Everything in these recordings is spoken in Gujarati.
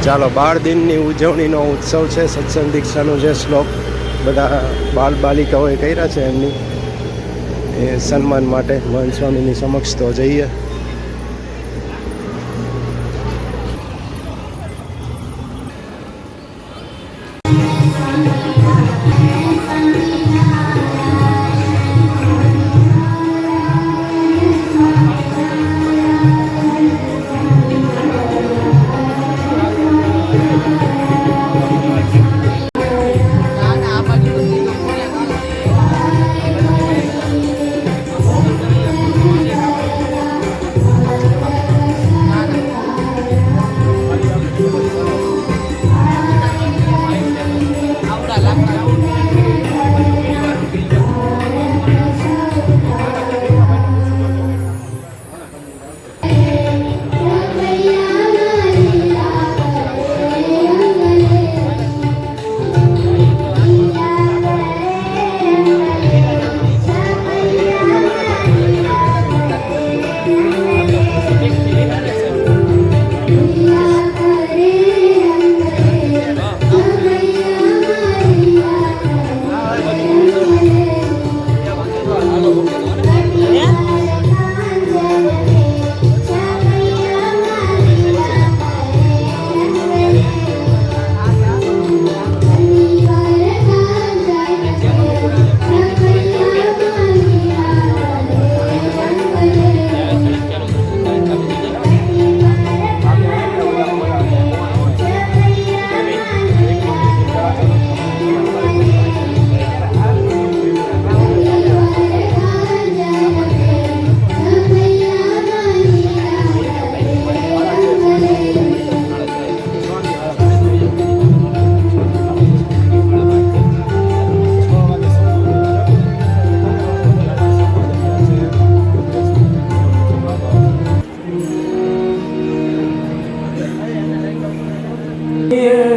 ચાલો 12 દિનની ઉજવણીનો ઉત્સવ છે સત્સંગ દીક્ષાનું જે શ્લોક બધા બાલ બાલિકાઓએ કર્યા છે એમની એ સન્માન માટે મહંત સ્વામીની સમક્ષ તો જઈએ. Yeah.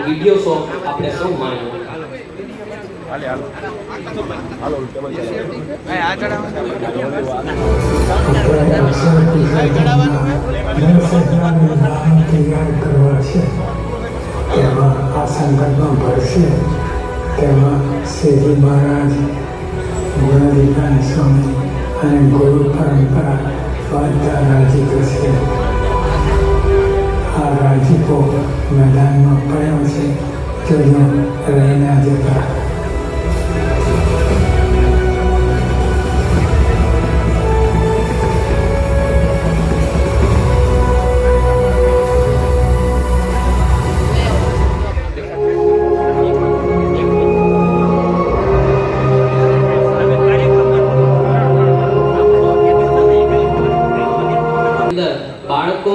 વિડિયો શોપ આપણે સૌ માણ્યો. આ સંકલ્પમાં ભરશે તેમાં શ્રીજી મહારાજ ગુણાધિકાર સ્વામી અને ગુરુ પરંપરા બધા રાજી થશે. આ રાજીપો મેદાનમાં પડ્યો છે જોજો રહી ના જતા. બાળકો,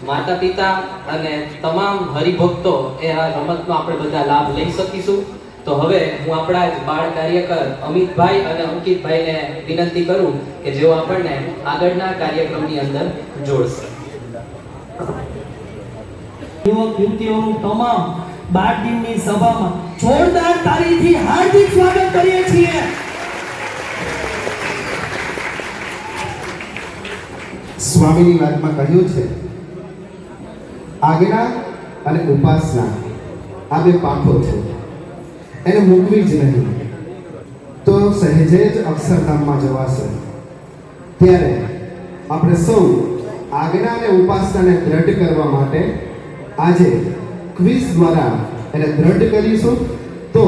માતા પિતા અને તમામ હરિભક્તો એ આ રમતનો આપણે બધા લાભ લઈ શકીશું. તો હવે હું આપણા જ બાળ કાર્યકર અમિતભાઈ અને અંકિતભાઈને વિનંતી કરું કે જેઓ આપણને આગળના કાર્યક્રમની અંદર જોડશે. યુવક યુવતીઓનું તમામ 12 દિનની સભામાં જોરદાર તાળીથી હાર્દિક સ્વાગત કરીએ છીએ. સ્વામીની વાતમાં કહ્યું છે આજ્ઞા અને ઉપાસના આ બે પાંખો છે, એને મૂકવી જ નહીં તો સહેજે જ અક્ષરધામમાં જવાશે. ત્યારે આપણે સૌ આજ્ઞા અને ઉપાસનાને દ્રઢ કરવા માટે આજે ક્વિઝ દ્વારા એને દ્રઢ કરીશું. તો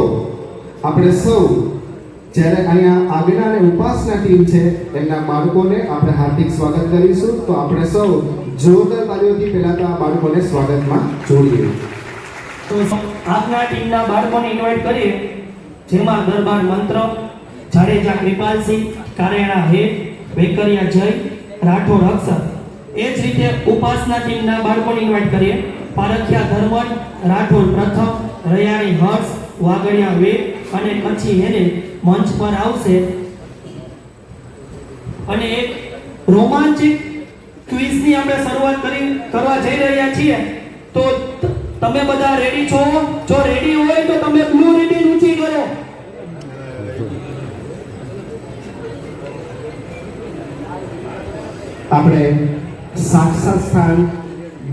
આપણે સૌ જ્યારે અહીંયા આજ્ઞા અને ઉપાસના ટીમ છે એમના બાળકોને આપણે હાર્દિક સ્વાગત કરીશું. તો આપણે સૌ જોરદાર તાળીઓથી પહેલા તો આ બાળકોને સ્વાગતમાં જોડીએ. તો આજના ટીમના બાળકોને ઇન્વાઇટ કરીએ, જેમાં દરબાર મંત્ર, જાડેજા કૃપાલસિંહ, કારેણા હેત, વેકરિયા જય, રાઠોડ અક્ષર. એ જ રીતે ઉપાસના ટીમના બાળકોને ઇન્વાઇટ કરીએ, પારખિયા ધર્મન, રાઠોડ પ્રથમ, રયાણી હર્ષ, વાગડિયા વેદ અને કચ્છી હેને મંચ પર આવશે અને એક રોમાંચિક ક્વિઝની આપણે શરૂઆત કરવા જઈ રહ્યા છીએ. તો તમે બધા રેડી છો? જો રેડી હોય તો તમે બ્લુ રિબન ઊંચી કરો. આપણે સાક્ષાત સ્થાન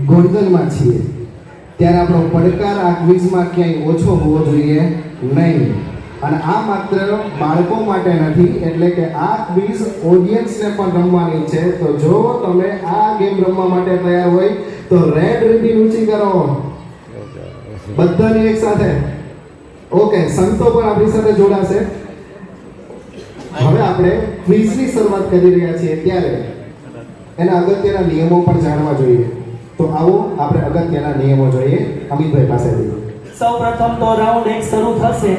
ગોંડલમાં છીએ, ત્યારે આપણો પડકાર આ ક્વિઝમાં ક્યાંય ઓછો હોવો જોઈએ નહીં. અને આ માત્ર બાળકો માટે નથી, એટલે કે આ ક્વિઝ ઓડિયન્સને પણ રમવાની છે. તો જો તમે આ ગેમ રમવા માટે તૈયાર હોય તો રેડ રિબન ઊંચી કરો બધાની એક સાથે. ઓકે, સંતો પણ આપણી સાથે જોડાશે. હવે આપણે ક્વિઝની શરૂઆત કરી રહ્યા છીએ, ત્યારે એના અગત્યના નિયમો પણ જાણવા જોઈએ. તો આવો આપણે અગત્યના નિયમો જોઈએ અમિતભાઈ પાસેથી. સૌપ્રથમ તો રાઉન્ડ 1 શરૂ થશે.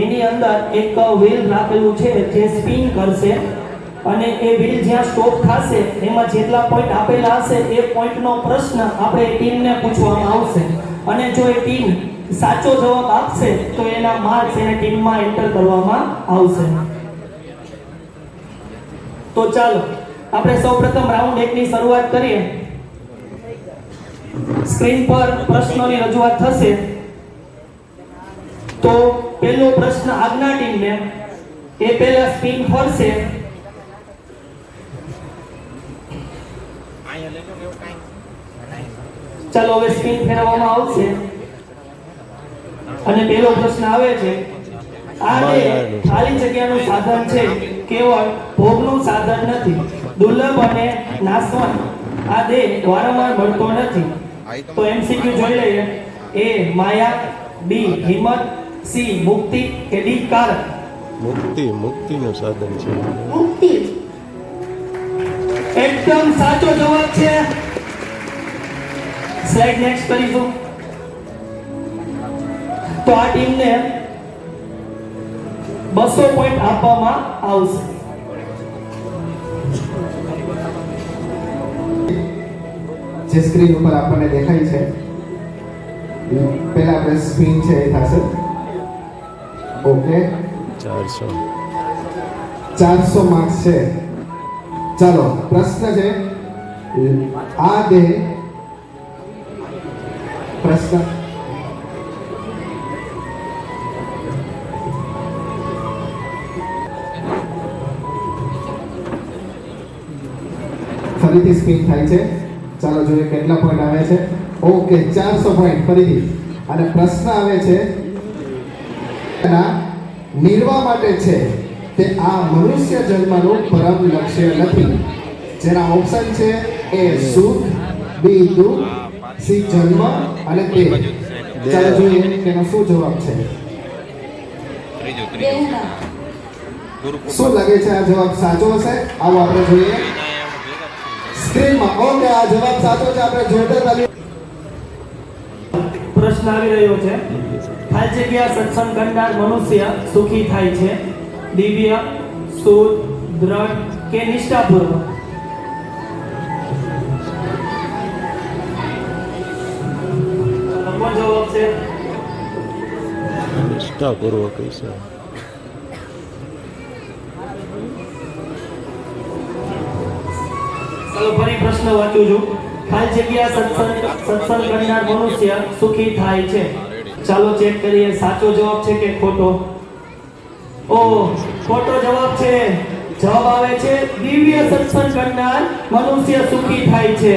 એની અંદર એક વ્હીલ રાખેલું છે જે સ્પિન કરશે અને એ વ્હીલ જ્યાં સ્ટોપ થશે એમાં જેટલા પોઈન્ટ આપેલા હશે એ પોઈન્ટનો પ્રશ્ન આપણે ટીમને પૂછવામાં આવશે. અને જો એ ટીમ સાચો જવાબ આપશે તો એના માર્ક્સ એને ટીમમાં એન્ટર કરવામાં આવશે. તો ચાલો આપણે સૌપ્રથમ રાઉન્ડ 1 ની શરૂઆત કરીએ. સ્ક્રીન પર પ્રશ્નોની રજૂઆત થશે. તો પહેલો પ્રશ્ન આજ્ઞા ટીમને, એ પહેલા સ્પિન ફરશે. ચાલો હવે સ્પિન ફેરવવામાં આવશે અને પહેલો પ્રશ્ન આવે છે. આ દેહ ખાલી જગ્યાનું સાધન છે, કેવળ ભોગનું સાધન નથી. દુર્લભ અને નાશવંત આ દેહ વારંવાર મળતો નથી. તો એમસીક્યુ જોઈ લઈએ. એ માયા, બી હિંમત, સી મુક્તિ કે ડી કારણ? મુક્તિનું સાધન છે. મુક્તિ. એકદમ સાચો જવાબ છે. સ્લાઇડ નેક્સ્ટ કરીશું. તો આ ટીમને 200 પોઈન્ટ આપવામાં આવશે. જે સ્ક્રીન ઉપર આપણને દેખાય છે પહેલા આપણે સ્પિન છે એ થશે. ઓકે, 400 માર્ક્સ છે. ચાલો પ્રશ્ન છે આ દેહ પ્રશ્ન ફરીથી સ્પિન થાય છે. ચાલો જોઈએ કેટલા પોઈન્ટ આવે છે. ઓકે, 400 પોઈન્ટ ફરીથી. અને પ્રશ્ન આવે છે નિર્વાહ માટે છે તે આ મનુષ્ય જન્મનું પરમ લક્ષ્ય નથી. જેના ઓપ્શન છે એ સુખ, બી દુઃખ, સી જન્મ અને દેહ. ચાલો જોઈએ તેનો શું જવાબ છે. દેહના. શું લાગે છે આ જવાબ સાચો હશે? આવો આપણે જોઈએ સ્ક્રીનમાં. ઓકે, આ જવાબ સાચો છે. આપણે જોરદાર તાલી. પ્રશ્ન આવી રહ્યો છે. ખાલી જગ્યા સત્સંગ કરનાર મનુષ્ય સુખી થાય છે. દિવ્ય, શુદ્ધ, દ્રઢ કે નિષ્ઠાપૂર્વક? કોણ જવાબ છે? નિષ્ઠાપૂર્વક છે. ચાલો ફરી પ્રશ્ન વાંચું છું. ખાલી જગ્યા સત્સંગ કરનાર મનુષ્ય સુખી થાય છે. ચાલો ચેક કરીએ સાચો જવાબ છે કે ખોટો. ઓ, ખોટો જવાબ છે. જવાબ આવે છે દિવ્ય સત્સંગ કરનાર મનુષ્ય સુખી થાય છે.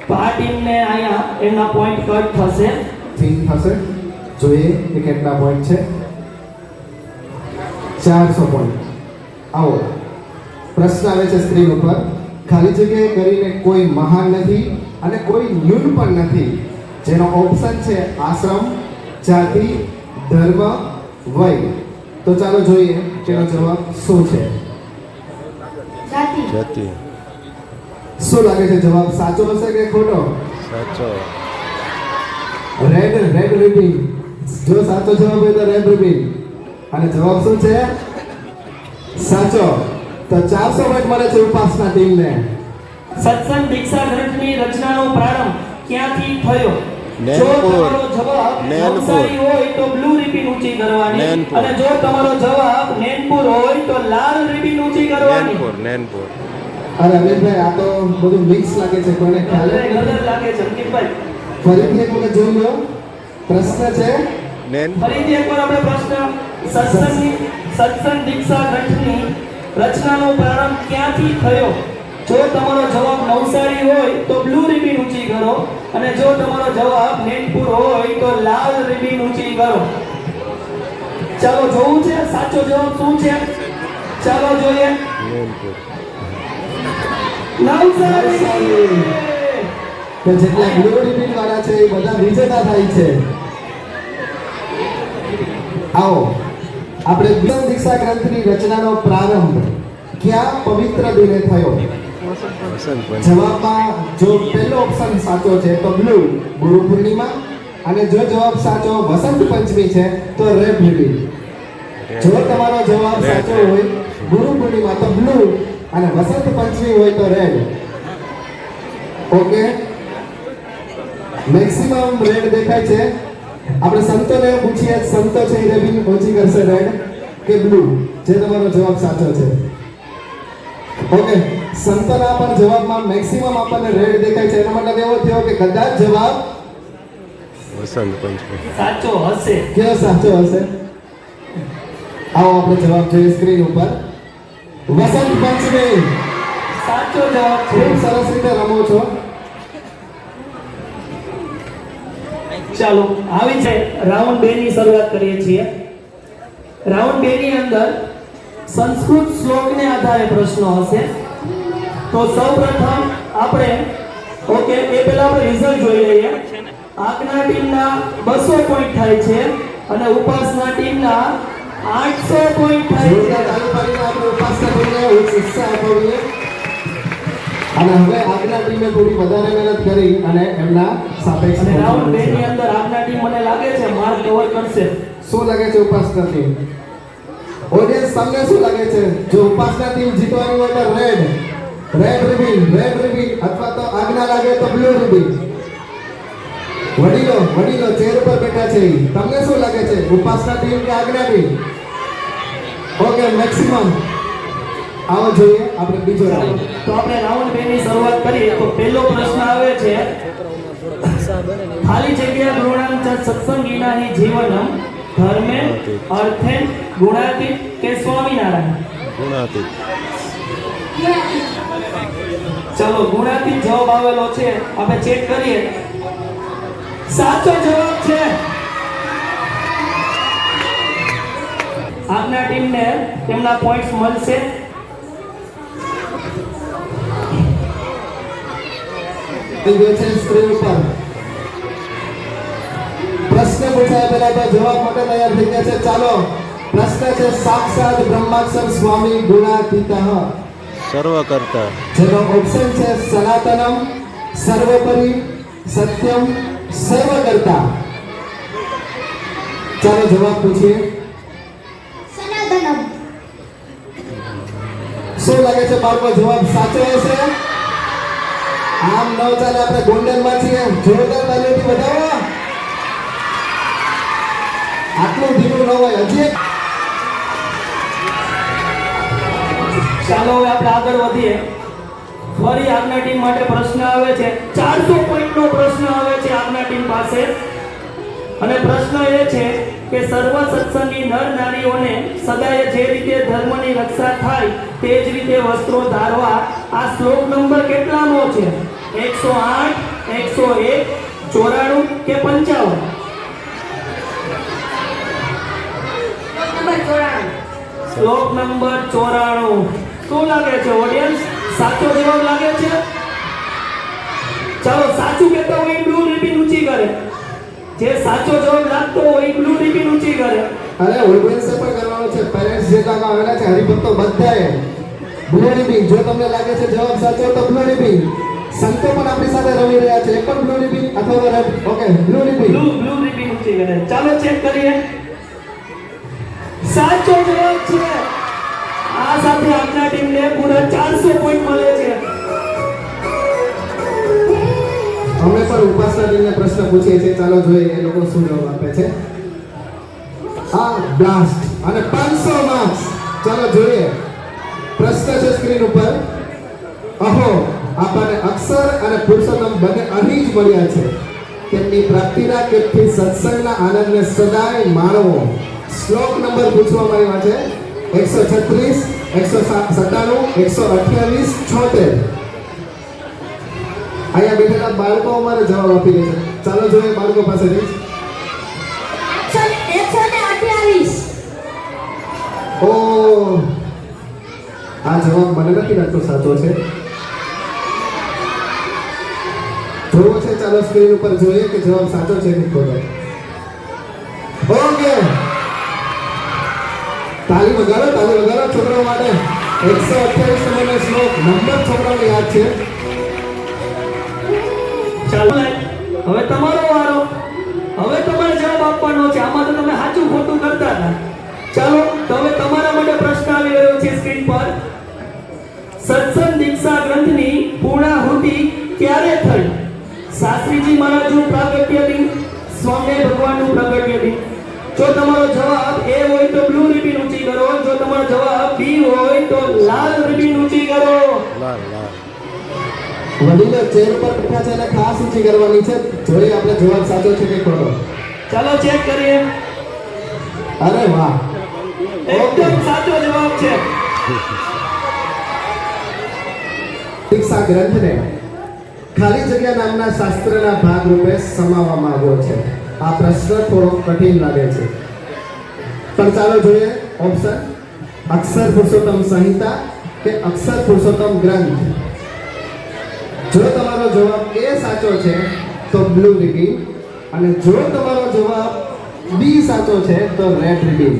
તો આ ટીમને અહીંયા એમના પોઈન્ટ કટ થશે. ઠીક થશે. જોઈએ કે કેટલા પોઈન્ટ છે. 400 પોઈન્ટ. આવો પ્રશ્ન આવે છે સ્ક્રીન ઉપર. ખાલી જગ્યાએ કરીને કોઈ મહાન નથી અને કોઈ ન્યૂન પણ નથી. જેનો ઓપ્શન છે આશ્રમ, જાતિ, ધર્મ, વય. તો ચાલો જોઈએ તેનો જવાબ શું છે. જાતિ. શું લાગે છે જવાબ સાચો હશે કે ખોટો? સાચો. Red ribbon. જો સાચો જવાબ હોય તો રેડ રિબિન. અને જવાબ શું છે? સાચો. તો 400 પોઈન્ટ મળે છે ઉપાસના ટીમને. સત્સંગ દીક્ષા ગ્રંથની રચનાનો પ્રારંભ ક્યાંથી થયો? જો નૈનપુર. તમારો જવાબ નૈનપુર. નવસારી હોય તો બ્લુ રિબિન ઊંચી કરવાની. નૈનપુર. અને જો તમારો જવાબ નૈનપુર હોય તો લાલ રિબિન ઊંચી કરવાની. નૈનપુર. અરે અમિતભાઈ, આ તો બધું મિક્સ લાગે છે. કોઈને ખ્યાલ જ નથી. નજર લાગે છે અંકિતભાઈ. ફરીથી એક વખત જોઈ લો. પ્રશ્ન છે ફરીથી એકવાર આપણે પ્રશ્ન સત્સંગ દીક્ષા ગ્રંથની રચનાનો પ્રારંભ ક્યાંથી થયો? જો તમારો જવાબ નવસારી હોય તો બ્લુ રિબિન ઊંચી કરો અને જો તમારો જવાબ નૈનપુર હોય તો લાલ રિબિન ઊંચી કરો. ચાલો જોવું છે સાચો જવાબ શું છે. ચાલો જોઈએ. નવસારી. કે જેટલા બ્લુ રિબિન વાળા છે એ બધા વિજેતા થાય છે. આવો આપણે સત્સંગ દીક્ષા ગ્રંથની રચનાનો પ્રારંભ ક્યાં પવિત્ર દિને થયો? જવાબમાં જો પહેલો ઓપ્શન સાચો છે તો બ્લુ, ગુરુ પૂર્ણિમા. અને જો જવાબ સાચો વસંત પંચમી છે તો રેડ રિબિન. જો તમારો જવાબ સાચો હોય ગુરુ પૂર્ણિમા તો બ્લુ અને વસંત પંચમી હોય તો રેડ. ઓકે, મેક્સિમમ રેડ દેખાય છે. આપણે સંતોને પૂછીએ, સંતો છે એ રિબિન ઓછી કરશે રેડ કે બ્લુ? જે તમારો જવાબ સાચો છે. ઓકે, સંતના પણ જવાબમાં મેક્સિમમ આપણને રેડ દેખાય છે. એનો મતલબ એવો થયો કે કદાચ જવાબ વસંત પંચમી. સાચો હશે. કયો સાચો હશે? આવો આપણે જવાબ જોઈએ સ્ક્રીન ઉપર. વસંત પંચમી. સાચો જવાબ છે. ખૂબ સરસ રીતે રમો છો. ચાલો આવી છે રાઉન્ડ 2 ની શરૂઆત કરીએ છીએ. રાઉન્ડ 2 ની અંદર સંસ્કૃત શ્લોકને આધારે પ્રશ્નો હશે. તો સૌપ્રથમ આપણે ઓકે એ પહેલા આપણે રિઝલ્ટ જોઈ લઈએ. આજ્ઞા ટીમના 200 પોઈન્ટ થાય છે અને ઉપાસના ટીમના 800 પોઈન્ટ થાય છે. ચાલુ કરીને આપણે ઉપાસના ટીમને ઉત્સાહ અપાવીએ. અને હવે આજ્ઞા ટીમે થોડી વધારે મહેનત કરી અને એમના સાપેક્ષ અને રાઉન્ડ 2 ની અંદર આજ્ઞા ટીમ મને લાગે છે માર્ક કવર કરશે. શું લાગે છે ઉપાસના ટીમ? ઓડિયન્સ તમને શું લાગે છે? જો ઉપાસના ટીમ જીતવાની હોય તો રેડ રિબિન અથવા તો આજ્ઞા લાગે તો બ્લુ રિબિન. વડીલો ચેર ઉપર બેઠા છે. તમને શું લાગે છે? ઉપાસના ટીમ કે આજ્ઞા ટીમ? ઓકે, મેક્સિમમ આવો જોઈએ આપણે બીજો રાઉન્ડ. તો આપણે રાઉન્ડ 2 ની શરૂઆત કરીએ. તો પહેલો પ્રશ્ન આવે છે ખાલી જગ્યા ગુણાંક સત્સંગીના હિ જીવનમ ધર્મે અર્થે ગુણાતીત કે સ્વામિનારાયણ? ગુણાતીત. ચલો ગુણાતીત જવાબ આવેલો છે. આપણે ચેક કરીએ. સાચો જવાબ છે. આજ્ઞા ટીમને તેમના પોઈન્ટ્સ મળશે. સ્ક્રીન ઉપર પ્રશ્ન પૂછાય પહેલા તો જવાબ માટે તૈયાર થઈ ગયા છે. ચાલો, પ્રશ્ન છે સાક્ષાત બ્રહ્માક્ષર સ્વામી ગુણાતીતઃ. સર્વ કરતા. જેનો ઓપ્શન છે સનાતનમ, સર્વોપરી, સત્યમ, સર્વકર્તા. ચાલો જવાબ પૂછીએ. સનાતનમ. શું લાગે છે બાળકો, જવાબ સાચો હશે? આમ ન ચાલે, આપણે ગોંડલમાં છીએ. જોરદાર તાલીઓથી વધાવો. આટલું ધીરું ન હોય. હજી એક. ચાલો હવે આપણે આગળ વધીએ. ફરી આજ્ઞા ટીમ માટે પ્રશ્ન આવે છે. 400 પોઈન્ટનો પ્રશ્ન આવે છે આજ્ઞા ટીમ પાસે. અને પ્રશ્ન એ છે કે સર્વ સત્સંગી નર નારીઓને સદાય જે રીતે ધર્મની રક્ષા થાય તે જ રીતે વસ્ત્રો ધારવા આ શ્લોક નંબર કેટલામો છે? 108, 101, 94 કે 55? શ્લોક નંબર 94. શું લાગે છે ઓડિયન્સ? સાચો જવાબ લાગે છે? ચાલો સાચું કહેતા હોય બ્લુ રિબિન ઊંચી કરે. જે સાચો જવાબ લાગતો હોય બ્લુ રિબિન ઊંચી કરે. અરે ઓડિયન્સે પણ કરવાનો છે. પેરેન્ટ્સ જે કામ આવેલા છે હરિભક્તો બધાએ બ્લુ રિબિન. જો તમને લાગે છે જવાબ સાચો તો બ્લુ રિબિન. સંતો પણ આપણી સાથે રમી રહ્યા છે. એક પણ બ્લુ રિબિન અથવા red. Okay, blue ribbon. Blue ribbon ઊંચી કરે. ચાલો ચેક કરીએ. સાચો જવાબ છે. આ સાથે આપણા ટીમને પૂરા 400 પોઈન્ટ મળે છે. અમે પણ ઉપાસના ટીમને પ્રશ્ન પૂછીએ છીએ. ચાલો જોઈએ એ લોકો શું જવાબ આપે છે. આ બ્લાસ્ટ અને 500 માર્ક્સ. ચાલો જોઈએ. પ્રશ્ન છે સ્ક્રીન ઉપર. અહો, આપણને અક્ષર અને પુરુષોત્તમ બંને અહીં જ મળ્યા છે. તેમની પ્રાપ્તિના કેફથી સત્સંગના આનંદને સદાય માણવો. શ્લોક નંબર પૂછવામાં આવ્યા છે 136, 197, 128, 76. અહીંયા બેઠેલા બાળકો અમારે જવાબ આપી દે છે. ચાલો જોઈએ બાળકો પાસેથી. 128. ઓ, આ જવાબ મને નથી લાગતો સાચો છે. જોવો છે. ચાલો સ્ક્રીન ઉપર જોઈએ કે જવાબ સાચો છે કે ખોટો. ઓકે, તાલી વગાડો છોકરાઓ માટે. 128 નંબરનો શ્લોક નંબર છોકરાઓને યાદ છે. ચાલો હવે તમારો વારો. હવે તમારે જવાબ આપવાનો છે. આમાં તો તમે સાચું ખોટું કરતા હતા. ચાલો તો હવે તમારા માટે પ્રશ્ન આવી રહ્યો છે સ્ક્રીન પર. સત્સંગ દીક્ષા ગ્રંથની પૂર્ણાહુતિ ક્યારે થઈ? શાસ્ત્રીજી મહારાજનું પ્રાગટ્ય દિન, સ્વામી ભગવાનનું પ્રાગટ્ય દિન. જો તમારો જવાબ એ હોય તો બ્લુ રિબિન ઊંચી કરો. જો તમારો જવાબ બી હોય તો લાલ રિબિન ઊંચી કરો. લાલ લાલ. વડીલો ચેર પર બેઠા છે અને ખાસ ઊંચી કરવાની છે. જોઈએ આપણે જવાબ સાચો છે કે ખોટો. ચાલો ચેક કરીએ. અરે વાહ, એકદમ સાચો જવાબ છે. શિક્ષા ગ્રંથને ખાલી જગ્યા નામના શાસ્ત્રના ભાગ રૂપે સમાવવામાં આવ્યો છે. આ પ્રશ્ન થોડો કઠિન લાગે છે, પણ ચાલો જોઈએ ઓપ્શન. અક્ષર પુરુષોત્તમ સંહિતા કે અક્ષર પુરુષોત્તમ ગ્રંથ. જો તમારો જવાબ એ સાચો છે તો બ્લુ રિબિન, અને જો તમારો જવાબ બી સાચો છે તો રેડ રિબિન.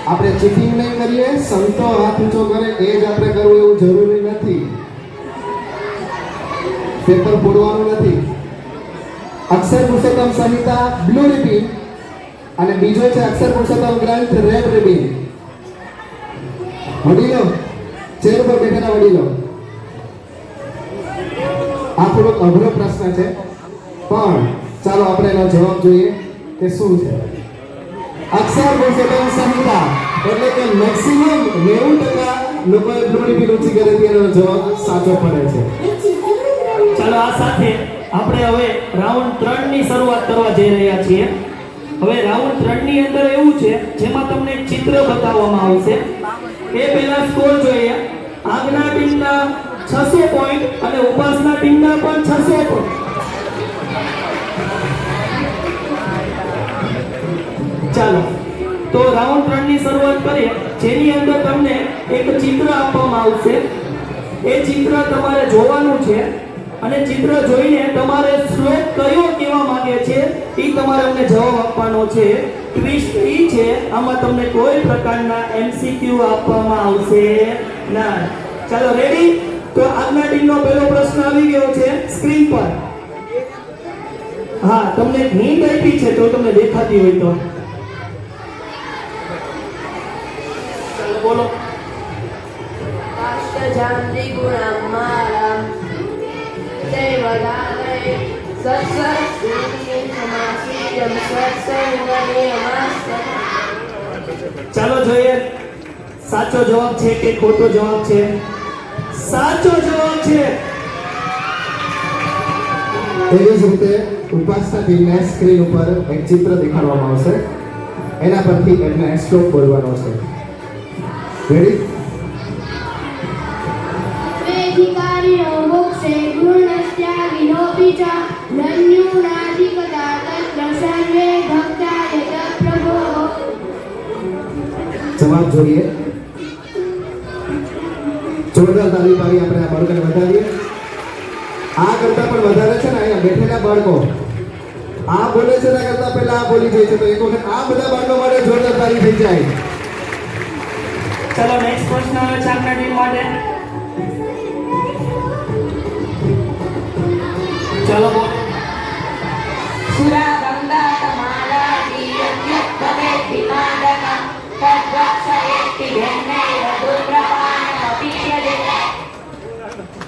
આપણે ચીટિંગ નહીં કરીએ, સંતો હાથ ઊંચો કરે એ જ આપણે કરવું એવું જરૂરી નથી. પેપર ફોડવાનું નથી. અક્ષર પુરુષોત્તમ સંહિતા બ્લુ રિબિન અને બીજો છે અક્ષર પુરુષોત્તમ ગ્રંથ રેડ રિબિન. વડીલો, ચેર પર બેઠેલા વડીલો, આ થોડોક અઘરો પ્રશ્ન છે, પણ ચાલો આપણે એનો જવાબ જોઈએ કે શું છે. અક્ષર પુરુષોત્તમ સંહિતા એટલે કે મેક્સિમમ 90% લોકોએ બ્લુ રિબિન ઊંચી કરી એનો જવાબ સાચો પડે છે. ચાલો આ સાથે આપણે હવે રાઉન્ડ 3 ની શરૂઆત કરવા જઈ રહ્યા છીએ. હવે રાઉન્ડ 3 ની અંદર એવું છે જેમાં તમને એક ચિત્ર બતાવવામાં આવશે. એ પહેલા સ્કોર જોઈએ. આજ્ઞા ટીમના 600 પોઈન્ટ અને ઉપાસના ટીમના પણ 600 પોઈન્ટ. ચાલો તો રાઉન્ડ 3 ની શરૂઆત કરીએ, જેની અંદર તમને એક ચિત્ર આપવામાં આવશે. એ ચિત્ર તમારે જોવાનું છે અને ચિત્ર જોઈને તમારે શ્લોક કયો કહેવા માંગે છે એ તમારે અમને જવાબ આપવાનો છે. ટ્વિસ્ટ એ છે, આમાં તમને કોઈ પ્રકારના MCQ આપવામાં આવશે ના. ચાલો રેડી? તો આજના ટીમનો પહેલો પ્રશ્ન આવી ગયો છે સ્ક્રીન પર. હા, તમને હિન્ટ આપી છે તો તમને દેખાતી હોય તો ચાલો બોલો. अष्टजां त्रिगुणं मालां देवदानये सत्सर्गसमासीदं सत्सर्गनियमास्तं. ચાલો જોઈએ સાચો જવાબ છે કે ખોટો જવાબ છે. સાચો જવાબ છે. એવી જ રીતે ઉપાસના ટીમને સ્ક્રીન ઉપર એક ચિત્ર દેખાડવામાં આવશે. એના પરથી એમને શ્લોક બોલવાનો છે. રેડી? વેધિકારિણો મોક્ષે ગુણસ્ત્યાગિનોપી ચ નન્યુનાધિકતા તત્ર સર્વે ભક્તાય ચ પ્રભો. જવાબ જોઈએ. જોરદાર તાળી પાડી આપણે આ બાળકોને વધારીએ. આ કરતા પણ વધારે છે ને અહીંયા બેઠેલા બાળકો આ બોલે છે એના કરતા પહેલા આ બોલી જાય છે, તો એક વખત આ બધા બાળકો માટે જોરદાર તાળી થઈ જાય. ચાલો નેક્સ્ટ પ્રશ્ન આવે છે આપણા ટીમ માટે. ચાલો બોલો.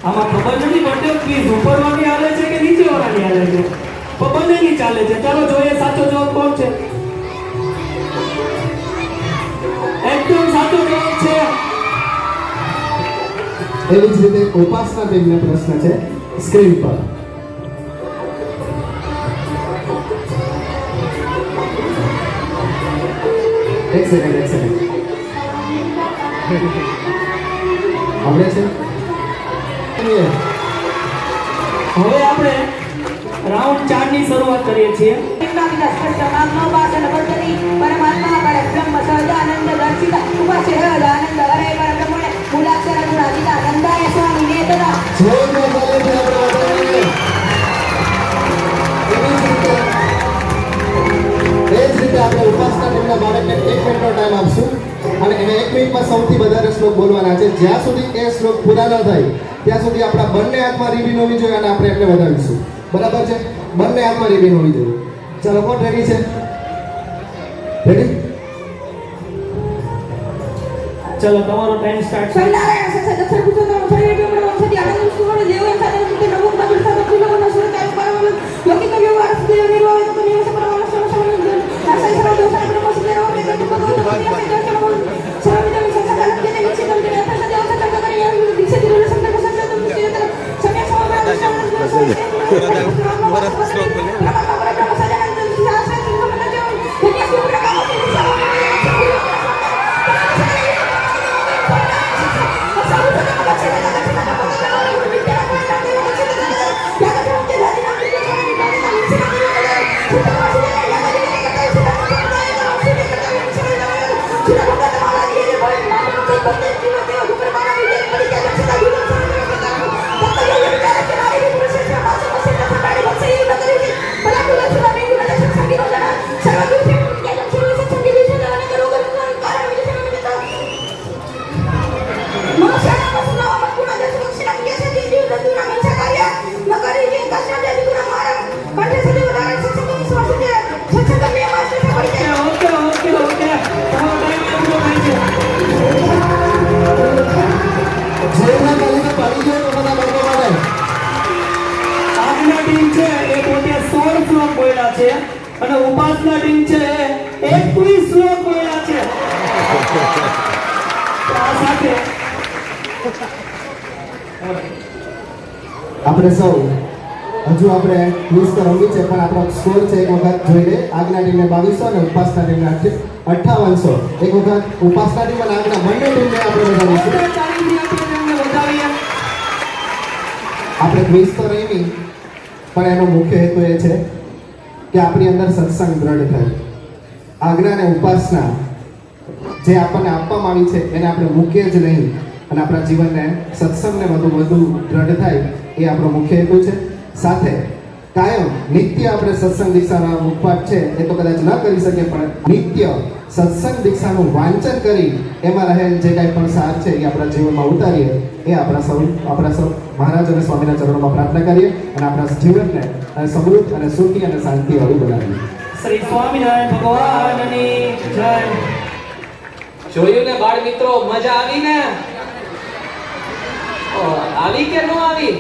આમાં ખબર નથી પડતી ક્વિઝ ઉપરવાળી આવે છે કે નીચેવાળી આવે છે, પણ બંનેની ચાલે છે. ચાલો જોઈએ સાચો જવાબ કોણ છે. એકદમ સાચો જવાબ છે. એવી જ રીતે ઉપાસના ટીમને પ્રશ્ન છે સ્ક્રીન પર. એક સેકન્ડ આવડે છે? હવે આપણે રાઉન્ડ 4 ની શરૂઆત કરીએ છીએ. પરમાત્મા પરબ્રહ્મ સહજાનંદ દર્શિત ઉપાસ્ય સહજાનંદ હરે પરબ્રહ્મણે મૂલાક્ષર ગુણાતીત આનંદાય સ્વામી નેતરા. જોરદાર તાળી આપણે વધારીએ. એ જ રીતે આપણે ઉપાસના ટીમના બાળકને 1 મિનિટનો ટાઈમ આપશું અને એને 1 મિનિટમાં સૌથી વધારે શ્લોક બોલવાના છે. જ્યાં સુધી એ શ્લોક પૂરા ન થાય ત્યાં સુધી આપણા બંને હાથમાં રિબિન હોવી જોઈએ અને આપણે એમને વધાવીશું. બરાબર છે? બંને હાથમાં રિબિન હોવી જોઈએ. ચાલો, કોણ રેડી છે? રેડી? ચાલો તમારો ટાઈમ સ્ટાર્ટ છે. નારાયણ સત્સંગ અક્ષર પુરુષોત્તમ શરીર બ્રહ્મ સત્ય આનંદ સુવર્ણ દેવયં સાધન સુતે નમો મધુર સાધન સુલભ સુરત આયુ પરમ લૌકિક વ્યવહાર સુદેવ નિર્વાહ તો નિયમ પરમ સમસમન આસય સર્વ દોષ બ્રહ્મ સુતે નમો વેદ ભગવત ભગવત દર્શન નમો સર્વ વિદ્યા સંસાર કે નિશ્ચિતમ કે અર્થ સત્ય અર્થ કરી દીક્ષિત ભક્તિ જીવન દેવ દુઃખ મારા વિજય પડી જાય છે દાદુ સંગ કરતા ભક્ત યોગ વિચાર કે નારી પુરુષ છે માસ મસે સંગાડી ભક્તિ યુ નગરી છે ભલા કુલ સુના મેં ગુણ દર્શન સંગી નો જણા સર્વ દુઃખ કે જન છે સંગી વિશે અને કરો કારણ વિશે મને તો મનસાના મસના મત ગુણ દર્શન બક્ષના કે છે જીવ દંતુ ના મનસા કાર્ય નગરી જે કષ્ટ જે ગુણ મારા કંઠે સદે ઉદાહરણ સત્સંગ વિશ્વાસ છે સત્સંગ મે માસ છે પડી જાય ઓકે ઓકે ઓકે તમારો ટાઈમ પૂરો થાય છે. જેના કારણે પાડી દો તો બધા લોકો માટે આજના ટીમ છે એ પોતે 16 શ્લોક બોલ્યા છે અને ઉપાસના ટીમ છે એ 21 શ્લોક બોલ્યા છે. તો આ સાથે આપણે સૌ હજુ આપણે ક્વિઝ તો રમી છે પણ આપણો સ્કોર છે એક વખત જોઈ લે. આજના ટીમને 2200 અને ઉપાસના ટીમને 5800. એક વખત ઉપાસના ટીમ અને આજના બંને ટીમને આપણે બતાવીશું. તાળીથી આપણે તેમને વધાવીએ. આપણે ક્વિઝ તો રમી પણ એનો મુખ્ય હેતુ એ છે કે આપણી અંદર સત્સંગ દ્રઢ થાય. આજ્ઞા અને ઉપાસના જે આપણને આપવામાં આવી છે એને આપણે મૂકીએ જ નહીં અને આપણા જીવનને સત્સંગને વધુ દ્રઢ થાય એ આપણો મુખ્ય હેતુ છે. સાથે કાયમ નિત્ય આપણે સત્સંગ દીક્ષાના મુખપાઠ છે એ તો કદાચ ન કરી શકીએ પણ નિત્ય સત્સંગ દીક્ષાનું વાંચન કરી એમાં રહેલ જે કાંઈ પણ સાર છે એ આપણા જીવનમાં ઉતારીએ એ આપણા સૌ મહારાજ અને સ્વામીના ચરણોમાં પ્રાર્થના કરીએ અને આપણા જીવનને સમૃદ્ધ અને સુખી અને શાંતિવાળું બનાવીએ. શ્રી સ્વામિનારાયણ ભગવાનની જય. જોયું ને બાળ મિત્રો, મજા આવી ને? આવી કે ન આવી?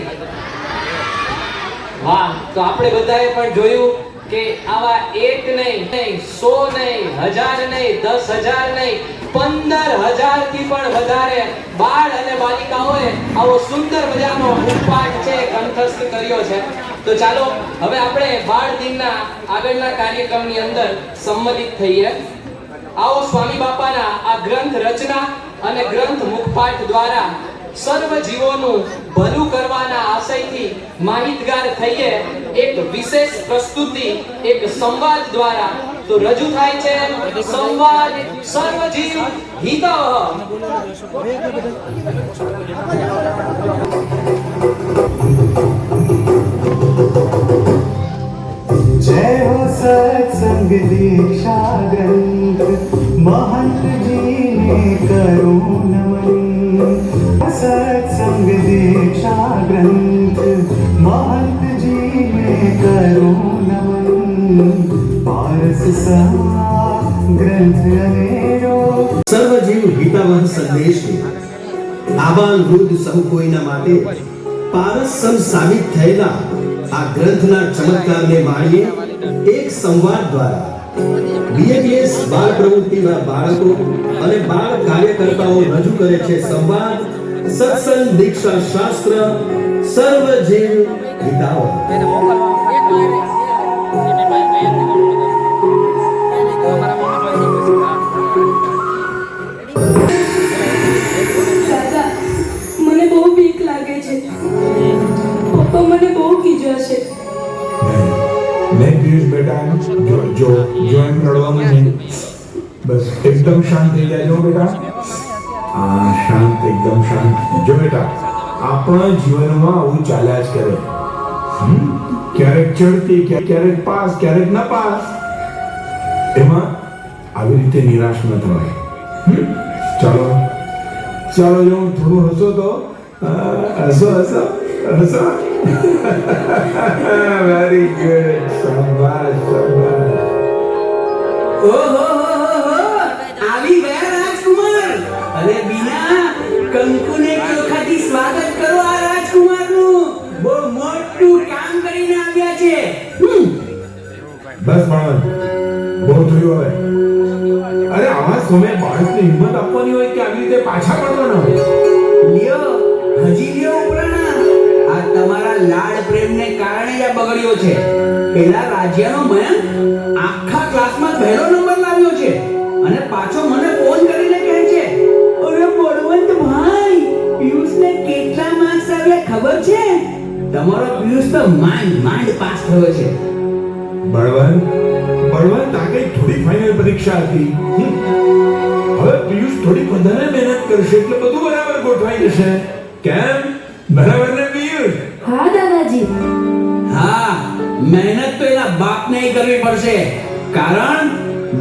વાહ. તો આપણે બધાએ પણ જોયું કે આવા એક નહીં, 100 નહીં, 1000 નહીં, 10,000 નહીં, 15,000 થી પણ વધારે બાળ અને બાલિકાઓએ આવો સુંદર મજાનો મુખપાઠ છે કંઠસ્થ કર્યો છે. તો ચાલો હવે આપણે બાળ દિનના આગળના કાર્યક્રમની અંદર સંમતિત થઈએ. આવો સ્વામી બાપાના આ ગ્રંથ રચના અને ગ્રંથ મુખપાઠ દ્વારા સર્વ જીવોનું ભલું કરવાના આશયથી માહિતગાર થઈએ. એક વિશેષ પ્રસ્તુતિ, એક સંવાદ દ્વારા તો રજૂ થાય છે સંવાદ સર્વ જીવ હિતઃ. जय हो सत्संग दीक्षा ग्रंथ महंत जी ने करो नमन. सत्संग दीक्षा ग्रंथ महंत जी ने करो नमन. पारस सहा ग्रंथ अनेरो. સર્વજીવ હિતાવહ સંદેશને આબાલ વૃદ્ધ સહુ કોઈના માટે પારસમ સાબિત થયેલા આ ગ્રંથના ચમત્કારને માણીએ એક સંવાદ દ્વારા. બીએપીએસ બાળ પ્રવૃત્તિના બાળકો અને બાળ કાર્યકર્તાઓ રજૂ કરે છે સંવાદ સત્સંગ દીક્ષા શાસ્ત્ર સર્વજીવ હિતાવહ. દાદા, મને બહુ બીક લાગે છે. પપ્પા મને બહુ ખીજવાશે. नहीं प्लीज बेटा जो एम रड़वा नहीं बस एकदम शांत થઈ જાજો બેટા. હા શાંત, એકદમ શાંત. જો બેટા આપણા જીવનમાં આવું ચાલ્યા જ કરે. ક્યારેક ચડતી, ક્યારેક પાસ, ક્યારેક ના પાસ. એમાં આવી રીતે નિરાશ ન થવાય. ચાલો ચાલો જો થોડું હસો તો હસો હસો હસો. Very good. શાબાશ શાબાશ. ઓહો આવી ગયા રાજકુમાર. અરે બીના, કંકુને ચોખાથી સ્વાગત કરો આ રાજકુમારનું. બહુ મોટું કામ કરીને આવ્યા છે. બસ બાળક, બહુ થયું હવે. અરે આવા સમયે બાળકને હિંમત આપવાની હોય કે આવી રીતે પાછા પડવાના હોય. લ્યો, હજી લ્યો ઉપરાણા. આ તમારા લાડ પ્રેમને કારણે જ આ બગડ્યો છે. પેલા રાજ્યનો મયંક આખા ક્લાસમાં પહેલો નંબર લાવ્યો છે અને પાછો મને ફોન કરીને કહે છે, અરે બળવંત ભાઈ, પિયુષને કેટલા માર્ક્સ આવ્યા ખબર છે? તમારો પિયુષ તો માંડ પાસ થયો છે. બળવંત આ કઈ થોડી ફાઇનલ પરીક્ષા હતી. હવે પિયુષ થોડી વધારે મહેનત કરશે એટલે બધું બરાબર ગોઠવાઈ જશે. કેમ? બરાબર ને પિયુષ? હા દાદાજી. હા, મહેનત તો એના બાપને કરવી પડશે. કારણ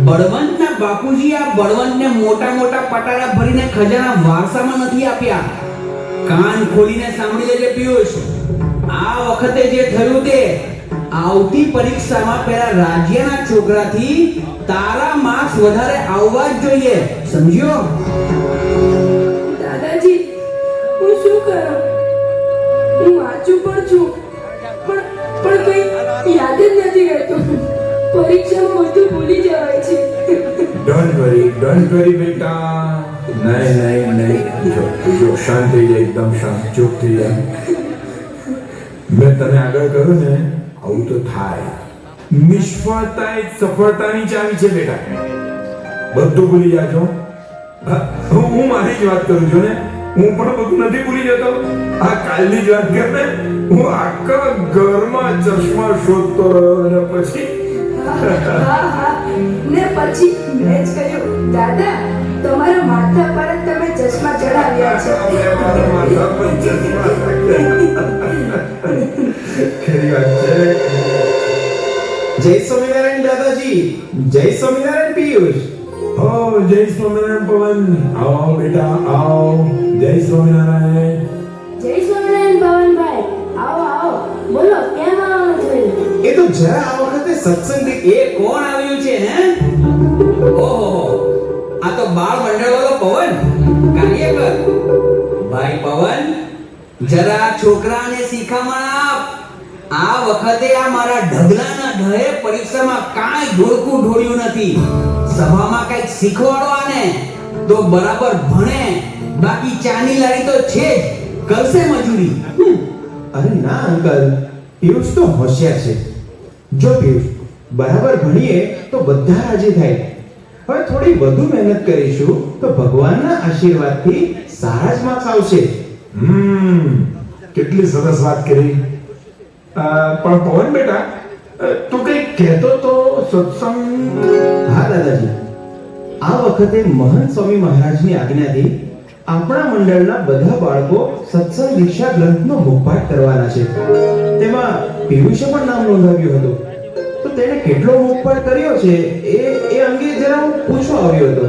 બળવંતના બાપુજી આ બળવંતને મોટા મોટા પટારા ભરીને ખજાના વારસામાં નથી આપ્યા. કાન ખોલીને સાંભળી લેજે પિયુષ. આ વખતે જે થયું તે આવતી પરીક્ષામાં પેલા રાજ્યના છોકરાથી તારા માર્ક્સ વધારે આવવા જ જોઈએ. સમજ્યો? દાદાજી, હું શું કરું? હું વાંચું પણ છું, પણ કંઈ યાદ જ નથી રહેતું. પરીક્ષામાં બધું ભૂલી જવાય છે. ડોન્ટ વરી બેટા. નહીં. જો શાંત થઈ જાય, એકદમ શાંત, ચૂપ થઈ જાય. મેં તને આગળ કહ્યું ને, આવું તો થાય. નિષ્ફળતા એ સફળતાની ચાવી છે બેટા. બધું ભૂલી જાજો. હું મારી જ વાત કરું છું ને, હું પણ બધું નથી ભૂલી જતો. આ કાલની જ વાત કર ને, હું આખા ઘરમાં ચશ્મા શોધતો રહ્યો અને પછી હા, ને પછી મેં જ કહ્યું, દાદા તમારા માથા પર જ તમે ચશ્મા ચડાવ્યા છે. ખરી વાત છે. જય સ્વામિનારાયણ દાદાજી. જય સ્વામિનારાયણ પિયુષ. ઓ જય સ્વામિનારાયણ પવન. આવો બેટા આવો. જય સ્વામિનારાયણ. જય સ્વામિનારાયણ પવનભાઈ. આવો. બોલો, કેમ આવવાનું થયું? એ તો જરા આ વખતે સત્સંગ એ કોણ આવ્યું છે હે? ઓહો, આ તો બાળ મંડળવાળો પવન કાર્યકર. ભાઈ પવન, જરા છોકરાને શીખામણ આપ. આ વખતે આ મારા ઢગલાના ઢહે પરીક્ષામાં કાંઈ ઢોળકું ઢોળ્યું નથી. સભામાં કંઈક શીખવાડો આને તો બરાબર ભણે. બાકી ચાની લારી તો છે જ, કરશે મજૂરી. અરે ના અંકલ, પિયુષ તો હોશિયાર છે. જો પિયુષ બરાબર ભણીએ તો બધા રાજી થાય. હવે થોડી વધુ મહેનત કરીશું તો ભગવાનના આશીર્વાદથી સારા જ માર્ક્સ આવશે. કેટલી સરસ વાત કરી. પણ પવન બેટા, તું કઈ કહેતો તો સત્સંગ? હા દાદાજી, આ વખતે મહંત સ્વામી મહારાજની આજ્ઞાથી આપણા મંડળના બધા બાળકો સત્સંગ દીક્ષા ગ્રંથનો મુખપાઠ કરવાના છે. તેમાં પિયુષે પણ નામ નોંધાવ્યું હતું. તો તેણે કેટલો મુખપાઠ કર્યો છે એ અંગે જરા હું પૂછવા આવ્યો હતો.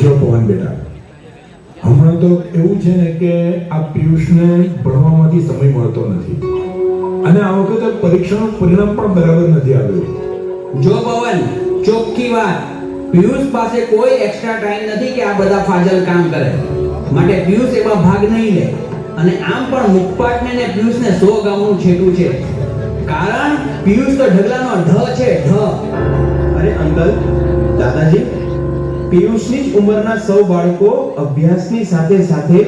જો પવન બેટા, હમણાં તો એવું છે ને કે આ પિયુષને ભણવામાંથી સમય મળતો નથી અને આ વખતે પરીક્ષાનું પરિણામ પણ બરાબર નથી આવ્યું. જો પવન, ચોખ્ખી વાત, પિયુષ પાસે કોઈ એક્સ્ટ્રા ટાઈમ નથી કે આ બધા ફાજલ કામ કરે. માટે પિયુષ એમાં ભાગ નહીં લે. અને આમ પણ મુખપાઠને ને પિયુષને 100 ગામનું છેટું છે. કારણ પિયુષ તો ઢગલાનો ઢ છે, ઢ. અરે અંકલ, દાદાજી, પિયુષની જ ઉંમરના સૌ બાળકો અભ્યાસની સાથે સાથે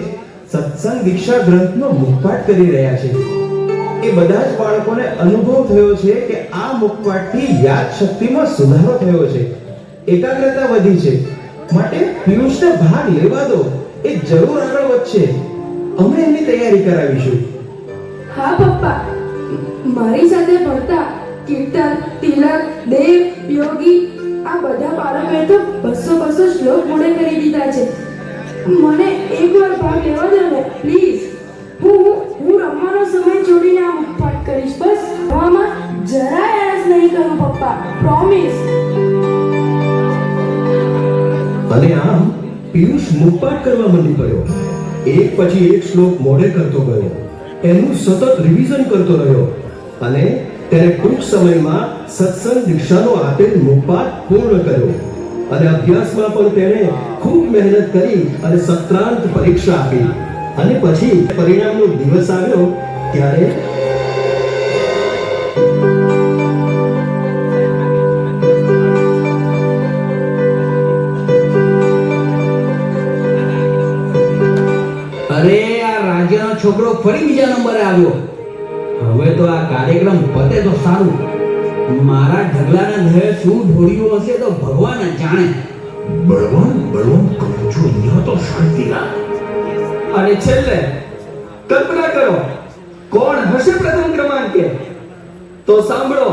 સત્સંગ દીક્ષા ગ્રંથનો મુખપાઠ કરી રહ્યા છે. એ બધા જ બાળકોને અનુભવ થયો છે કે આ મુખપાઠથી યાદ શક્તિમાં સુધારો થયો છે, એકાગ્રતા વધી છે. માટે પિયુષને ભાગ લેવા દો, એ જરૂર આગળ વધશે. અમે એની તૈયારી કરાવીશું. હા પપ્પા, મારી સાથે ભણતા કીર્તન, તિલક, દેવ, યોગી આ બધા બાળકોએ તો 200 શ્લોક મોડે કરી દીધા છે. મને એકવાર ભાગ લેવા દો ને પ્લીઝ. હું રમવાનો સમય છોડીને આ મુખપાઠ કરીશ. બસ રમવામાં જરાય આળસ નહીં કરું પપ્પા, પ્રોમિસ. અને આમ પિયુષ મુખપાઠ કરવા મંડી પડ્યો. એક પછી એક શ્લોક મોઢે કરતો ગયો. એનું સતત રિવિઝન કરતો રહ્યો અને તેને ટૂંક સમયમાં સત્સંગ દીક્ષાનો આપેલ મુખપાઠ પૂર્ણ કર્યો. અને અભ્યાસમાં પણ તેણે ખૂબ મહેનત કરી અને સત્રાંત પરીક્ષા આપી. અને પછી પરિણામનો દિવસ આવ્યો ત્યારે અરે આ રાજ્યનો છોકરો ફરી બીજા નંબરે આવ્યો. હવે તો આ કાર્યક્રમ પતે તો સારું. મારા ઢગલાના ધ્યેય શું ઢોળ્યું હશે તો ભગવાન જ જાણે. બળવાન કરું છું અહીંયા તો શાંતિ રાખ. અને છેલ્લે કલ્પના કરો કોણ હશે પ્રથમ ક્રમાંકે. તો સાંભળો,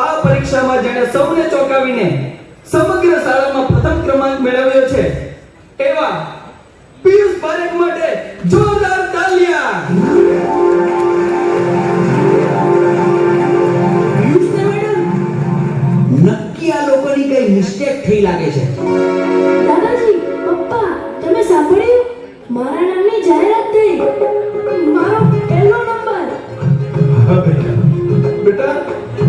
આ પરીક્ષામાં જેણે સૌને ચોંકાવીને સમગ્ર શાળામાં પ્રથમ ક્રમાંક મેળવ્યો છે એવા પિયુષ પારેખ માટે જોરદાર તાલિયા. પિયુષને મેડમ, નક્કી આ લોકોની કઈ મિસ્ટેક થઈ લાગે છે. દાદાજી, પપ્પા, તમે સાંભળ્યું? મારા નામની જાહેરાત થઈ. મારો પહેલો નંબર. હા બેટા,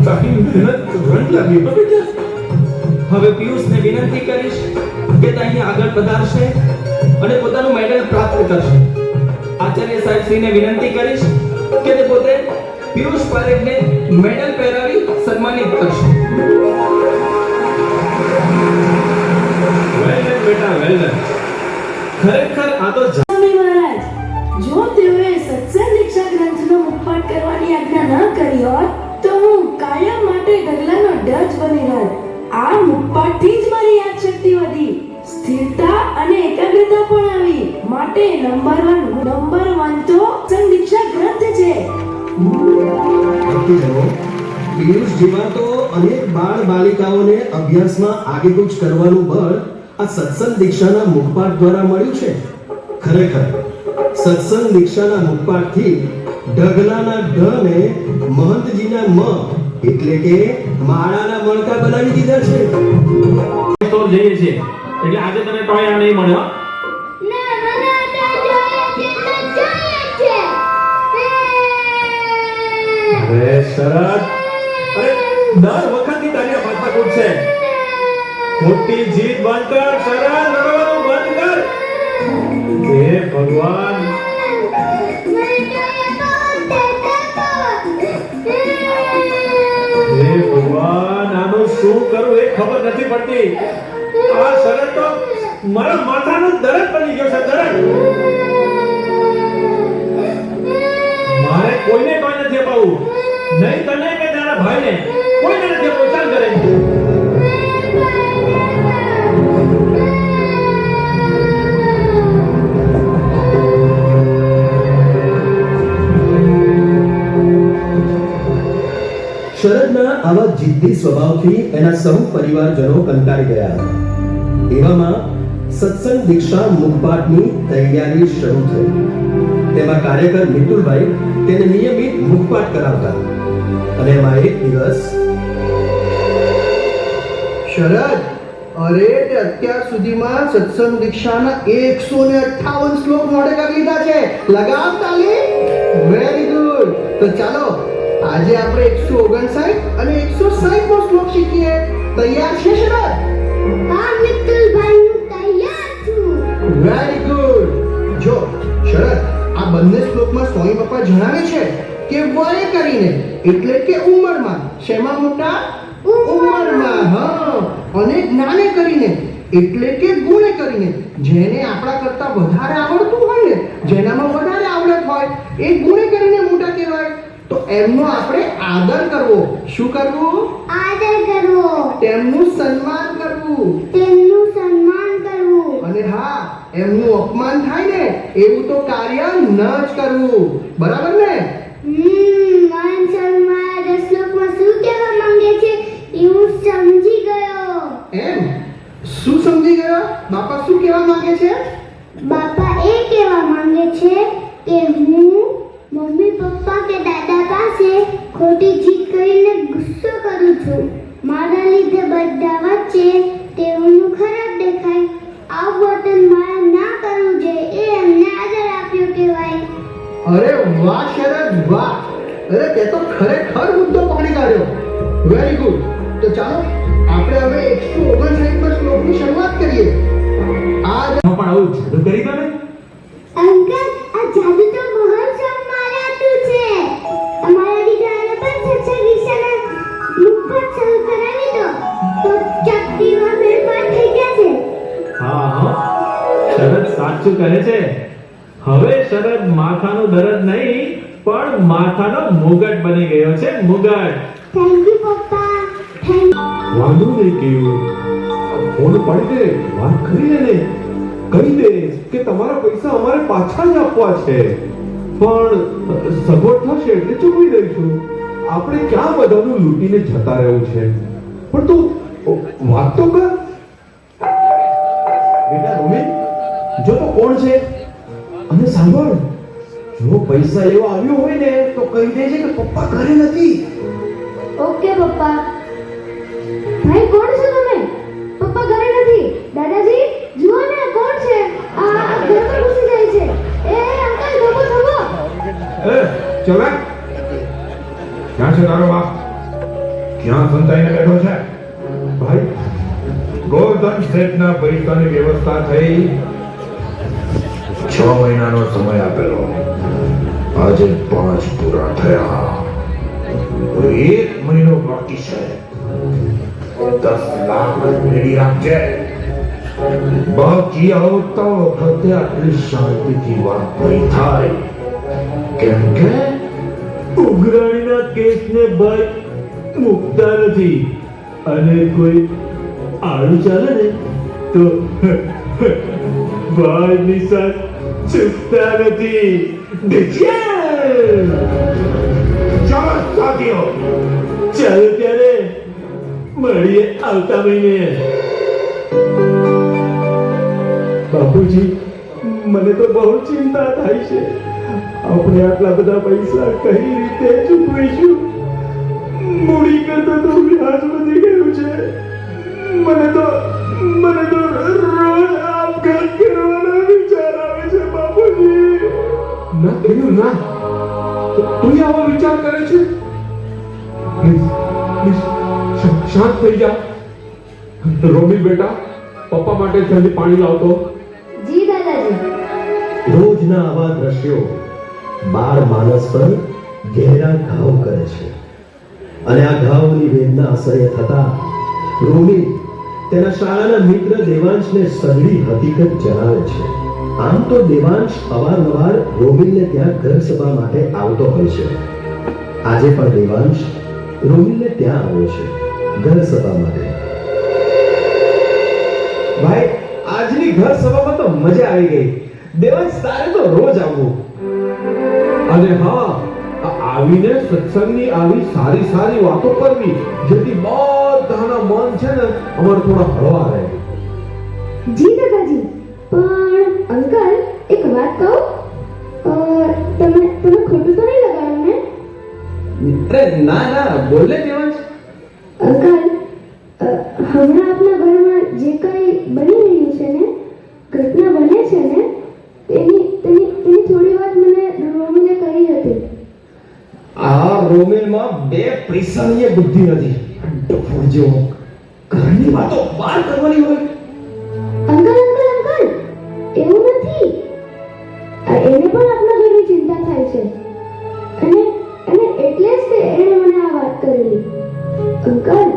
તારી મહેનત ઘણી લાગી હો બેટા. હવે પિયુષને વિનંતી કરીશ કે તે અહીં આગળ પધારશે અને પોતાનું મેડલ પ્રાપ્ત કરશે. આચાર્ય સાહેબશ્રીને વિનંતી કરીશ કે તે પોતે પિયુષ પારેખને મેડલ પહેરાવી સન્માનિત કરશે. વેલ ડન બેટા, વેલ ડન. ખરેખર આ તો સ્વામી મહારાજ, જો તેઓએ સત્સંગ દીક્ષા ગ્રંથનો મુખપાઠ કરવાની આજ્ઞા ન કરી હોત તો હું કાયમ માટે ઢગલાનો ડચ બની રહેત. આ મુખપાઠથી જ મારી યાદશક્તિ વધી, સ્થિરતા અને એકાગ્રતા પણ આવી. માટે નંબર 1 તો સત્સંગ દીક્ષા ગ્રંથ છે. ભક્તિજનો, પિયુષ જેવા તો અનેક બાળ બાલિકાઓને અભ્યાસમાં આગેકૂચ કરવાનું બળ આ સત્સંગ દીક્ષાના મુખપાઠ દ્વારા મળ્યું છે. ખરેખર સત્સંગ દીક્ષાના મુખપાઠથી ઢગલાના ઢ ને મહંતજીના મ એટલે કે માળાના મણકા બનાવી દીધા છે. તો જઈએ છીએ એટલે આજે તને ટોયા નહીં મળે હો. અરે શરદ, અરે દર વખતની તારી માથાકૂટ છે. ખોટી જીત બંધ કર શરદ, લડવાનું બંધ કર. હે ભગવાન, હે ભગવાન, આનું શું કરું એ ખબર નથી પડતી. આ શરદ તો મારા માથાનો દર્દ બની ગયો છે, દર્દ. મારે કોઈને કોઈ નથી અપાવું, નહીં તને કે તારા ભાઈને, કોઈને નથી અપાવું. ચાલ કરે. શરદના આવા જિદ્દી સ્વભાવથી એના સૌ પરિવારજનો કંટાળી ગયા હતા. એવામાં સત્સંગ દીક્ષા મુખપાઠની તૈયારી શરૂ થઈ. તેમાં કાર્યકર મિતુલભાઈ તેને નિયમિત મુખપાઠ કરાવતા અને એમાં એક દિવસ શરદ, અરે તે અત્યાર સુધીમાં સત્સંગ દીક્ષાના 158 શ્લોક મોઢે કરી લીધા છે. લગાવ તાલી. Very good. તો ચાલો આજે આપણે 159 અને 160 નો શ્લોક શીખીએ. તૈયાર છે શરદ? હા મિતુલભાઈ, હું તૈયાર છું. Very good. જો શરદ, આ બંને શ્લોકમાં સ્વામી બાપા જણાવે છે કે વય કરીને એટલે કે ઉંમરમાં. શેમાં મોટા? ઉંમરમાં. હા. અને જ્ઞાને કરીને એટલે કે ગુણે કરીને. જેને આપણા કરતા વધારે આવડતું હોય ને, જેનામાં વધારે આવડત હોય, એ ગુણે કરીને મોટા કહેવાય. તો એમનો આપણે આદર કરવો. શું કરવું? આદર કરવો. તેમનું સન્માન કરવું. તેમનું સન્માન કરવું. અને હા, એમનું અપમાન થાય ને એવું તો કાર્ય ન જ કરવું. બરાબર ને? મન શર્મા 10 શ્લોકમાં શું કહેવા માંગે છે એ હું સમજી ગયો. એમ? શું સમજી ગયો? બાપા શું કહેવા માંગે છે? બાપા એ કહેવા માંગે છે કે હું મમ્મી પપ્પા કે દાદા પાસે ખોટી જીત કરીને ગુસ્સો કરું છું. મારા લીધે બધા વચ્ચે તેઓનું ખરાબ દેખાય. આ વર્તન મારે ના કરવું જોઈએ. એ એમને આદર આપ્યો કહેવાય. અરે વાહ શરદ, વાહ. અરે તે તો ખરેખર મુદ્દો પકડી કાઢ્યો. Very good. તો ચાલો આપણે હવે 159 શ્લોકની શરૂઆત કરીએ. આ પણ આવું જાદુ કરી દો ને. અંકલ, આ જાદુ તો બહુ મારે આતું છે. તમારા દીકરાને પણ સત્સંગ દીક્ષાના મુખપાઠ શરૂ કરાવી દો તો ચપટીમાં ફેરફાર થઈ જશે. હા હા, શરદ સાચું કહે છે. હવે શરદ માથાનો દર્દ નહીં પણ માથાનો મુગટ બની ગયો છે. મુગટ. થેન્ક યુ પપ્પા. થેન્ક વાંધો નહીં કેવું. ફોન પડી દે, વાત કરી લે ને. કહી દે કે તમારા પૈસા અમારે પાછા જ આપવા છે, પણ સગવડ થશે એટલે ચૂકવી દઈશું. આપણે ક્યાં બધાનું લૂંટીને જતા રહેવું છે. પણ તું વાત તો કર. બેટા રોમિલ, જો તો કોણ છે અને સાંભળ, જો પૈસા લેવા આવ્યો હોય ને તો કહી દેજે કે પપ્પા ઘરે નથી. ઓકે પપ્પા. ભાઈ કોણ છો તમે? પપ્પા ઘરે નથી. દાદાજી જુઓ ને કોણ છે? આ ઘરમાં ઘૂસી જાય છે. એ અંકલ ધબો ધબો. એ ચલા, ક્યાં છે તારો બાપ? ક્યાં સંતાઈને બેઠો છે? ભાઈ, ગોવર્ધન શેઠના પૈસાની વ્યવસ્થા થઈ. 6 મહિનાનો સમય આપેલો, આજે 5 પૂરા થયા. 1 મહિનો બાકી છે. 10 લાખ મેળવી રાખજે. બાકી આવતા વખતે આટલી શાંતિથી વાત નહીં થાય. કેમ કે ઉઘરાણીના કેસને ભાઈ મુકતા નથી, અને કોઈ આડું ચાલે ને તો ભાઈની સાથ ચૂકતા નથી. ચાલો સાથીઓ, ચાલો ત્યારે મળીએ આવતા મહિને. બાપુજી, મને તો બહુ ચિંતા થાય છે. આપણે આટલા બધા પૈસા કઈ રીતે ચૂકવીશું? મૂડી કરતા તો વ્યાજ વધી ગયું છે. મને તો રોજ આપઘાત કરવાનો વિચાર આવે છે બાપુજી. ના કેવું ના, તું આવો વિચાર કરે છે? પ્લીઝ શાંત થઈ જા. રોમી બેટા, પપ્પા માટે જલ્દી પાણી લાવતો. જી દાદાજી. રોજના આવા દ્રશ્યો બાળ માનસ પર ગહેરા ઘાવ કરે છે, અને આ ઘાવની વેદના અસહ્ય થતા રોમી તેના શાળાના મિત્ર દેવાંશને સઘળી હકીકત જણાવે છે. આમ તો દેવાંશ અવારનવાર રોમિલને ત્યાં ઘર સભા માટે આવતો હોય છે. આજે પણ દેવાંશ રોમિલને ત્યાં આવ્યો છે ઘર સભા માટે. ભાઈ, આજની ઘર સભામાં તો મજા આવી ગઈ. દેવાંશ, તારે તો રોજ આવવું. અને હા, આવીને સત્સંગની આવી સારી સારી વાતો કરવી, જેથી બધાના મન છે ને અમાર થોડા હળવા રહે. જી દાદાજી. પણ અંકલ એક વાત કહું? તમે ખોટું તો નહીં લગાડો ને? અરે ના ના, બોલ ને દેવાંશ. અંકલ, હમણાં આપના ઘરમાં જે કંઈ બની રહ્યું છે ને, ઘટના બને છે ને, તેની થોડી વાત મને રોમીને કહી હતી. આ રોમેલમાં 2 પૈસાની બુદ્ધિ નથી. ડફોડ જેવો ઘરની વાતો બહાર કરવાની હોય. અંકલ એવું નથી. એને પણ આપના ઘરની ચિંતા થાય છે, અને એટલે જ એણે મને આ વાત કરેલી. અંકલ,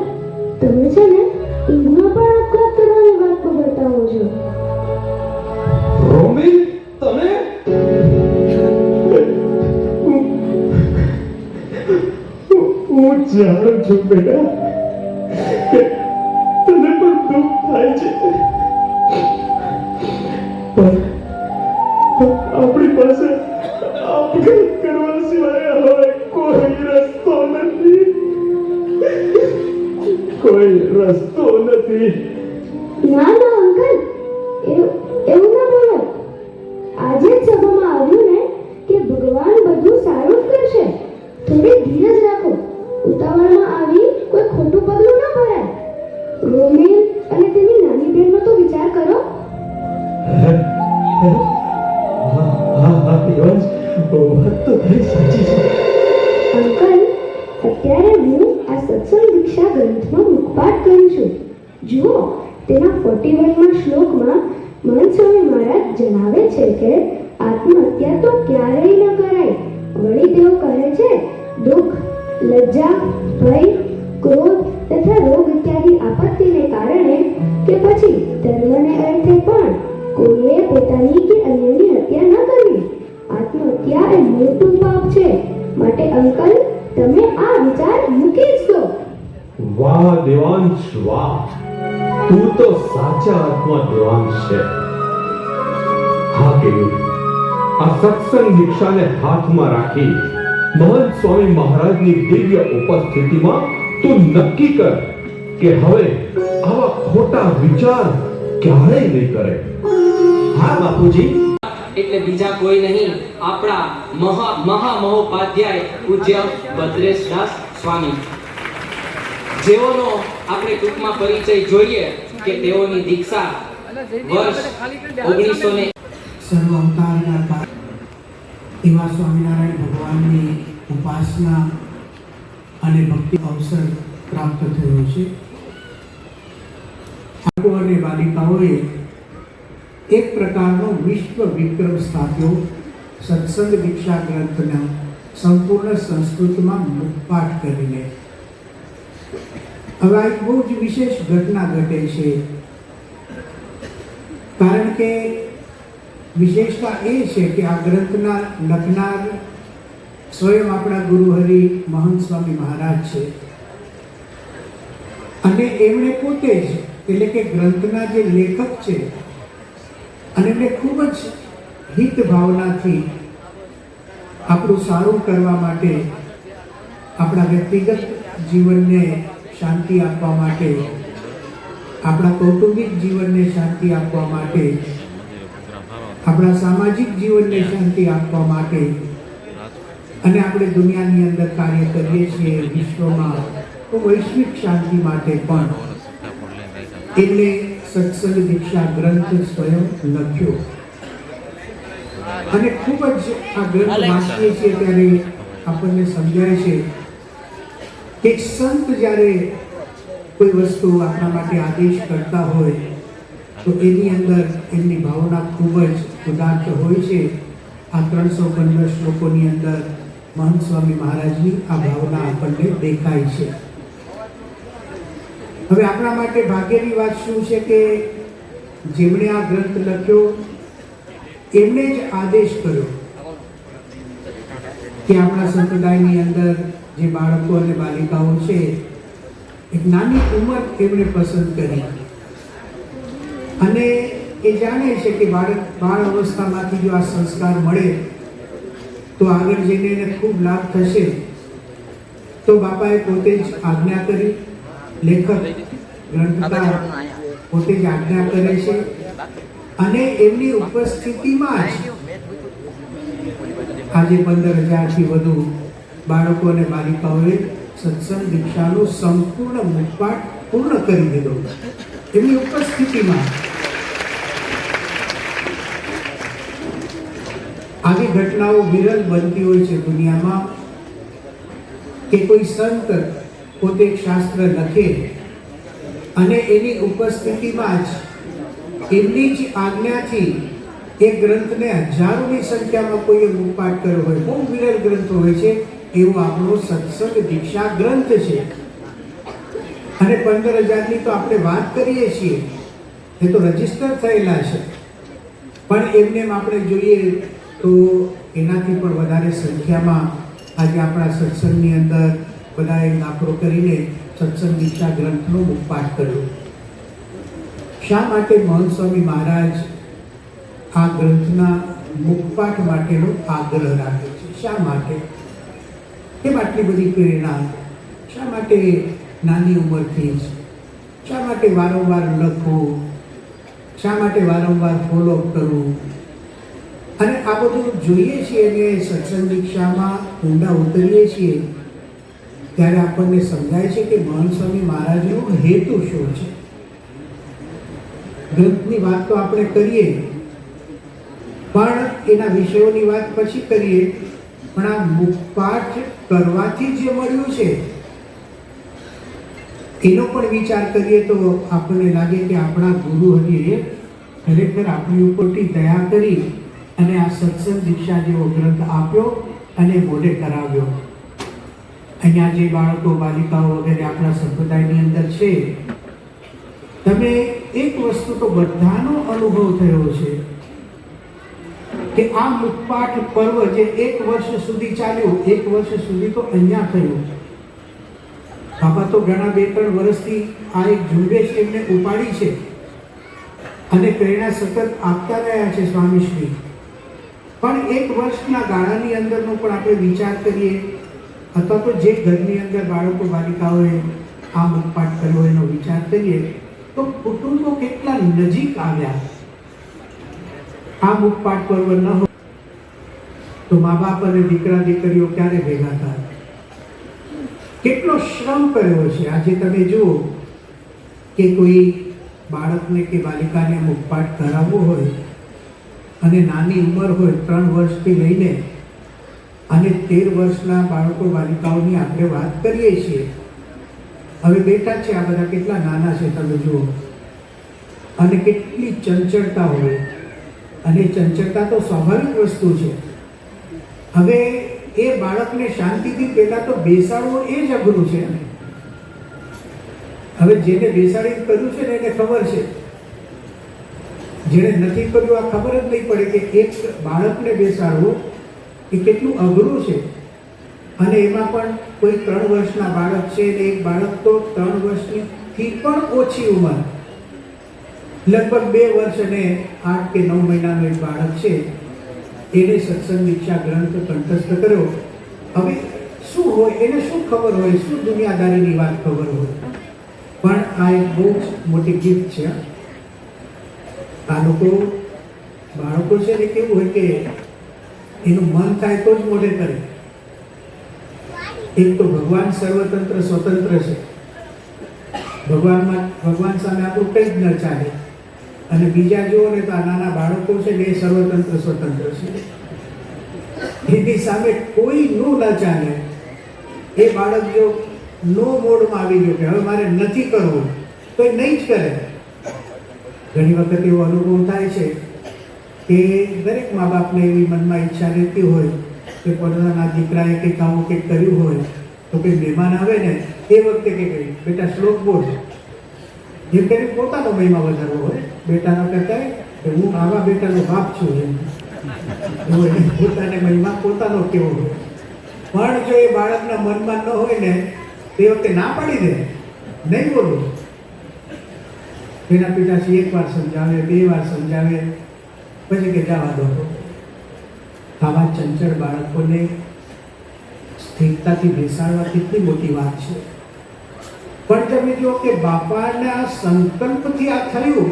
તમે છે ને ઈંગમાં પણ આપઘાત કરવાની વાત બગડતા હો છો. રોમેલ, તમે હું જાણું છું બેટા, તને પણ દુઃખ થાય છે, પણ આપણી પાસે આપઘાત કરવા સિવાય હવે કોઈ રસ્તો નથી. કોઈ રસ્તો નથી. ના ના અંકલ, એવું ના બોલો. આજે જ સભામાં આવ્યું ને કે ભગવાન બધું સારું જ કરશે. થોડી ધીરજ રાખો. ઉતાવળમાં આવી કોઈ ખોટું પગલું ન ભરાય. રોમેલ અને તેની નાની બહેનનો તો વિચાર કરો. દેવાંશ, વાત તો તારી સાચી છે. અંકલ, અત્યારે હું આ સત્સંગ દીક્ષા ગ્રંથનો મુખપાઠ કરું છું. જુઓ, તેના 41માં શ્લોકમાં મહંત સ્વામી મહારાજ જણાવે છે કે આત્મહત્યા તો ક્યારેય ન કરાય. વળી તેઓ કહે છે, દુઃખ, લજ્જા, ભય, ક્રોધ તથા રોગ ઇત્યાદિ આપત્તિને કારણે કે પછી ધર્મને અર્થે પણ કોઈએ પોતાની કે અન્યની હત્યા ન કરવી. આત્મહત્યા એ મોટું પાપ છે. માટે અંકલ, તમે આ વિચાર મૂકી જ દો. વાહ દેવાંશ, વાહ, તું તો સાચા આત્મા દેવાંશ છે. હા કેવું, આ સત્સંગ દીક્ષાને હાથમાં રાખી મહંત સ્વામી મહારાજની દિવ્ય ઉપસ્થિતિમાં તું નક્કી કર કે હવે આવા ખોટા વિચાર ક્યારેય નહીં કરે. હા બાપુજી. એટલે બીજા કોઈ નહીં, આપણા મહામહોપાધ્યાય પૂજ્ય ભદ્રેશદાસ સ્વામી, જેઓનો આપણે ટૂંકમાં પરિચય જોઈએ કે તેઓની દીક્ષા વર્ષ 1900 સર્વ અવતારના એવા સ્વામિનારાયણ ભગવાનની ઉપાસના અને ભક્તિ અવસર પ્રાપ્ત થયો છે. બાળકો અને બાલિકાઓએ એક પ્રકારનો વિશ્વ વિક્રમ સ્થાપ્યો. સત્સંગ દીક્ષા ગ્રંથના સંપૂર્ણ સંસ્કૃતમાં મુખપાઠ કરીને. હવે એક બહુ જ વિશેષ ઘટના ઘટે છે, કારણ કે વિશેષતા એ છે કે આ ગ્રંથના લખનાર સ્વયં આપણા ગુરુહરિ મહંત સ્વામી મહારાજ છે, અને એમણે પોતે જ એટલે કે ગ્રંથના જે લેખક છે, અને એમણે ખૂબ જ હિત ભાવનાથી આપણું સારું કરવા માટે, આપણા વ્યક્તિગત જીવનને શાંતિ આપવા માટે, આપણા કૌટુંબિક જીવનને શાંતિ આપવા માટે, આપણા સામાજિક જીવનને શાંતિ આપવા માટે, અને આપણે દુનિયાની અંદર કાર્ય કરીએ છીએ વિશ્વમાં, તો વૈશ્વિક શાંતિ માટે પણ એટલે સત્સંગ દીક્ષા ગ્રંથ સ્વયં લખ્યો. અને ખૂબ જ આ ગ્રંથ વાંચીએ છીએ ત્યારે આપણને સમજાય છે કે સંત જ્યારે કોઈ વસ્તુ આપણા માટે આદેશ કરતા હોય તો એની અંદર એમની ભાવના ખૂબ જ ઉદાત્ત હોય છે. આ 315 શ્લોકોની અંદર મહંત સ્વામી મહારાજની આ ભાવના આપણને દેખાય છે. હવે આપણા માટે ભાગ્યની વાત શું છે કે જેમણે આ ગ્રંથ લખ્યો એમણે જ આદેશ કર્યો કે આપણા સંપ્રદાયની અંદર જે બાળકો અને બાલિકાઓ છે, એક નાની ઉંમર એમણે પસંદ કરી, અને એ જાણે છે કે બાળ અવસ્થામાંથી જો આ સંસ્કાર મળે તો આગળ જઈને એને ખૂબ લાભ થશે. તો બાપાએ પોતે જ આજ્ઞા કરી, લેખક ગ્રંથકાર પોતે જ આજ્ઞા કરે છે, અને એમની ઉપસ્થિતિમાં જ આજે 15,000થી વધુ બાળકો અને બાલિકાઓએ સત્સંગ દીક્ષાનો સંપૂર્ણ મુખપાઠ પૂર્ણ કરી દીધો એમની ઉપસ્થિતિમાં. આવી ઘટનાઓ વિરલ બનતી હોય છે દુનિયામાં કે કોઈ સંત પોતે એક શાસ્ત્ર લખે અને એની ઉપસ્થિતિમાં જ એમની જ આજ્ઞાથી એ ગ્રંથને હજારોની સંખ્યામાં કોઈએ મુખપાઠ કર્યો હોય. બહુ વિરલ ગ્રંથ હોય છે, એવો આપણો સત્સંગ દીક્ષા ગ્રંથ છે. અને 15,000ની તો આપણે વાત કરીએ છીએ, એ તો રજીસ્ટર થયેલા છે, પણ એમને આપણે જોઈએ તો એનાથી પણ વધારે સંખ્યામાં આજે આપણા સત્સંગની અંદર બધાએ દાખલો કરીને સત્સંગ દીક્ષા ગ્રંથનો મુખપાઠ કર્યો. શા માટે મહંત સ્વામી મહારાજ આ ગ્રંથના મુખપાઠ માટેનો આગ્રહ રાખે છે? શા માટે? કેમ આટલી બધી પ્રેરણા? શા માટે નાની ઉંમરથી જ? શા માટે વારંવાર લખવું? શા માટે વારંવાર ફોલોઅપ કરવું? અને આ બધું જોઈએ છીએ અને સત્સંગ દીક્ષામાં ઊંડા ઉતરીએ છીએ ત્યારે આપણને સમજાય છે કે મહંત સ્વામી મહારાજનો હેતુ શું છે. ગ્રંથની વાત તો આપણે કરીએ, પણ એના વિષયોની વાત પછી કરીએ, પણ આ મુખપાઠ કરવાથી જે મળ્યું છે એનો પણ વિચાર કરીએ તો આપણને લાગે કે આપણા ગુરુ હરિએ ખરેખર આપણી ઉપરથી દયા કરી અને આ સત્સંગ દીક્ષા જેવો ગ્રંથ આપ્યો અને મોઢે કરાવ્યો. અહીંયા જે બાળકો બાલિકાઓ વગેરે આપણા સંપ્રદાયની અંદર છે, તમે એક વસ્તુ તો બધાનો અનુભવ થયો છે કે આ મુખપાઠ પર્વ જે 1 વર્ષ સુધી ચાલ્યું, 1 વર્ષ સુધી તો અહીંયા થયું. બાપા તો ઘણા 2-3 વર્ષથી આ એક ઝુંબેશ એમને ઉપાડી છે અને પ્રેરણા સતત આપતા રહ્યા છે સ્વામીશ્રી. પણ 1 વર્ષના ગાળાની અંદરનો પણ આપણે વિચાર કરીએ, અથવા તો જે ઘરની અંદર બાળકો બાલિકાઓએ આ મુખપાઠ કરવો એનો વિચાર કરીએ તો કુટુંબો કેટલા નજીક આવ્યા. આ મુખપાઠ પર્વ ન હોય તો મા બાપ અને દીકરા દીકરીઓ ક્યારે ભેગા થાય? કેટલો શ્રમ કર્યો છે. આજે તમે જુઓ કે કોઈ બાળકને કે બાલિકાને મુખપાઠ કરાવવો હોય અને નાની ઉંમર હોય 3 વર્ષથી લઈને અને 13 વર્ષના બાળકો બાલિકાઓની આપણે વાત કરીએ છીએ. હવે બેઠા છે આ બધા કેટલા નાના છે તમે જુઓ, અને કેટલી ચંચળતા હોય. અને ચંચળતા તો સ્વાભાવિક વસ્તુ છે. હવે એ બાળકને શાંતિથી પહેલા તો બેસાડવો એ જ અઘરું છે. હવે જેને બેસાડી કર્યું છે ને એને ખબર છે, જેને નથી કર્યું આ ખબર જ નહીં પડે કે એક બાળકને બેસાડવું એ કેટલું અઘરું છે. અને એમાં પણ કોઈ 3 વર્ષના બાળક છે ને એક બાળક તો 3 વર્ષથી પણ ઓછી ઉંમર, લગભગ 2 વર્ષ અને 8 કે 9 મહિનાનો એક બાળક છે, એને સત્સંગ દીક્ષા ગ્રંથ કંઠસ્થ કર્યો. હવે શું હોય, એને શું ખબર હોય, શું દુનિયાદારીની વાત ખબર હોય? પણ આ એક બહુ જ મોટી ગિફ્ટ છે. આ લોકો બાળકો છે ને કેવું હોય કે એનું મન થાય તો જ મોઢે કરે. એક તો ભગવાન સર્વતંત્ર સ્વતંત્ર છે, ભગવાન સામે આપણું કંઈ જ ન ચાલે. અને બીજા જુઓ ને તો આ નાના બાળકો છે ને એ સર્વતંત્ર સ્વતંત્ર છે, એની સામે કોઈનું ન ચાલે. એ બાળક જો નો મોડમાં આવી ગયો કે હવે મારે નથી કરવું તો એ નહીં જ કરે. ઘણી વખત એવો અનુભવ થાય છે કે દરેક મા બાપને એવી મનમાં ઈચ્છા રહેતી હોય કે પોતાના દીકરાએ કંઈક આવું કંઈક કર્યું હોય તો કંઈ મહેમાન આવે ને એ વખતે કે બેટા શ્લોક બોલ, જેમ કરીને પોતાનો મહિમા વધારવો હોય. બેટાનો કહેતા કે હું આવા બેટાનો બાપ છું એમ પોતાને મહિમા પોતાનો કેવો હોય. પણ જો એ બાળકના મનમાં ન હોય ને તે વખતે ના પાડી દે, નહીં બોલું. એના પિતાશ્રી 1 વાર સમજાવે, 2 વાર સમજાવે, પછી કે જવા દો. આવા ચંચળ બાળકોને સ્થિરતાથી બેસાડવા કેટલી મોટી વાત છે. પણ તમે જુઓ કે બાપાના સંકલ્પથી આ થયું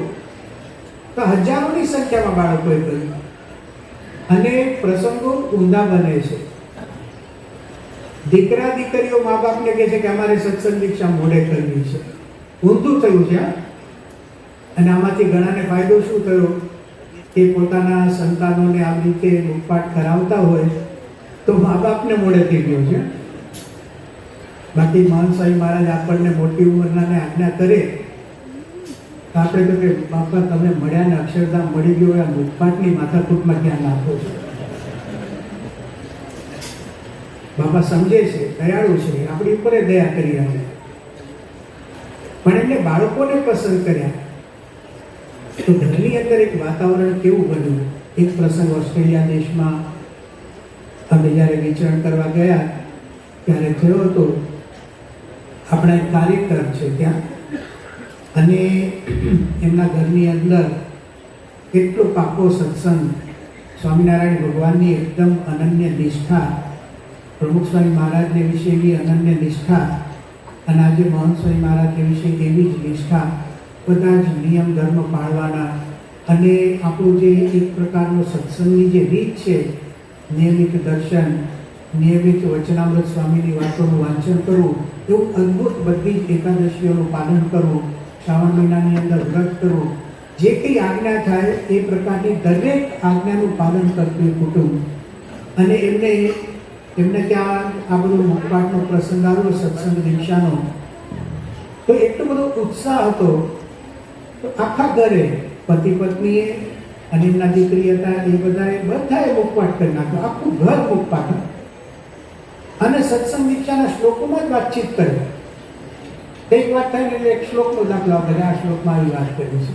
તો હજારોની સંખ્યામાં બાળકોએ કર્યું અને પ્રસંગો ઊંડા બને છે. દીકરા દીકરીઓ મા બાપને કહે છે કે અમારે સત્સંગ દીક્ષા મોડે કરવી છે. ઊંધું થયું છે. અને આમાંથી ઘણાને ફાયદો શું થયો કે પોતાના સંતાનોને આ રીતે મુખપાઠ કરાવતા હોય તો મા બાપને મોડે થઈ ગયો છે. બાકી મહંત સ્વામી મહારાજ આપણને મોટી ઉંમરનાને આજ્ઞા કરે તો આપણે તો કે બાપા તમે મળ્યા ને અક્ષરધામ મળી ગયો, આ મુખપાઠની માથાકૂટમાં ધ્યાન આપો છો. બાપા સમજે છે, દયાળુ છે, આપણી ઉપર દયા કરી આપણે. પણ એમને બાળકોને પસંદ કર્યા તો ઘરની અંદર એક વાતાવરણ કેવું બન્યું. એક પ્રસંગ ઓસ્ટ્રેલિયા દેશમાં અમે જ્યારે વિચરણ કરવા ગયા ત્યારે થયો હતો. આપણા એક કાર્યકર છે ત્યાં, અને એમના ઘરની અંદર એટલો પાકો સત્સંગ, સ્વામિનારાયણ ભગવાનની એકદમ અનન્ય નિષ્ઠા, પ્રમુખ સ્વામી મહારાજને વિશેની અનન્ય નિષ્ઠા, અને આજે મહંત સ્વામી મહારાજને વિશે એવી જ નિષ્ઠા. બધા જ નિયમ ધર્મ પાળવાના, અને આપણું જે એક પ્રકારનો સત્સંગની જે રીત છે, નિયમિત દર્શન, નિયમિત વચનામૃત સ્વામીની વાતોનું વાંચન કરવું, એવું અદ્ભુત બધી જ એકાદશીઓનું પાલન કરવું, શ્રાવણ મહિનાની અંદર વ્રત કરવું, જે કંઈ આજ્ઞા થાય એ પ્રકારની દરેક આજ્ઞાનું પાલન કરતું કુટુંબ. અને એમને ત્યાં આ બધો મુખપાઠનો પ્રસંગ આવ્યો સત્સંગ દીક્ષાનો, તો એટલો બધો ઉત્સાહ હતો. તો આખા ઘરે પતિ પત્નીએ અને એમના દીકરી હતા એ બધાએ મુખપાઠ કરી નાખ્યો. આખું ઘર મુખપાઠ. અને સત્સંગ દીક્ષાના શ્લોકોમાં જ વાતચીત કરી. કંઈક વાત થાય ને એક શ્લોકનો દાખલો આપણે આ શ્લોકમાં આવી વાત કરી છે,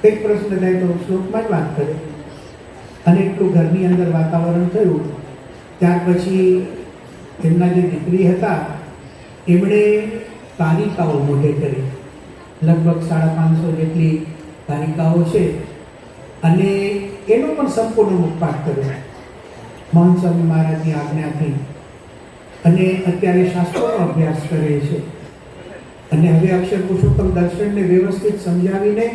કંઈક પ્રશ્ન થાય તો શ્લોકમાં જ વાત કરી. અને એટલું ઘરની અંદર વાતાવરણ થયું. ત્યાર પછી એમના જે દીકરી હતા એમણે કારિકાઓ મોઢે કરી, લગભગ 550 જેટલી કારિકાઓ છે, અને એનો પણ સંપૂર્ણ મુખપાઠ કર્યો મહંત સ્વામી મહારાજની આજ્ઞાથી. અને અત્યારે શાસ્ત્રોનો અભ્યાસ કરે છે. અને હવે અક્ષર પુરુષોત્તમ દર્શનને વ્યવસ્થિત સમજાવીને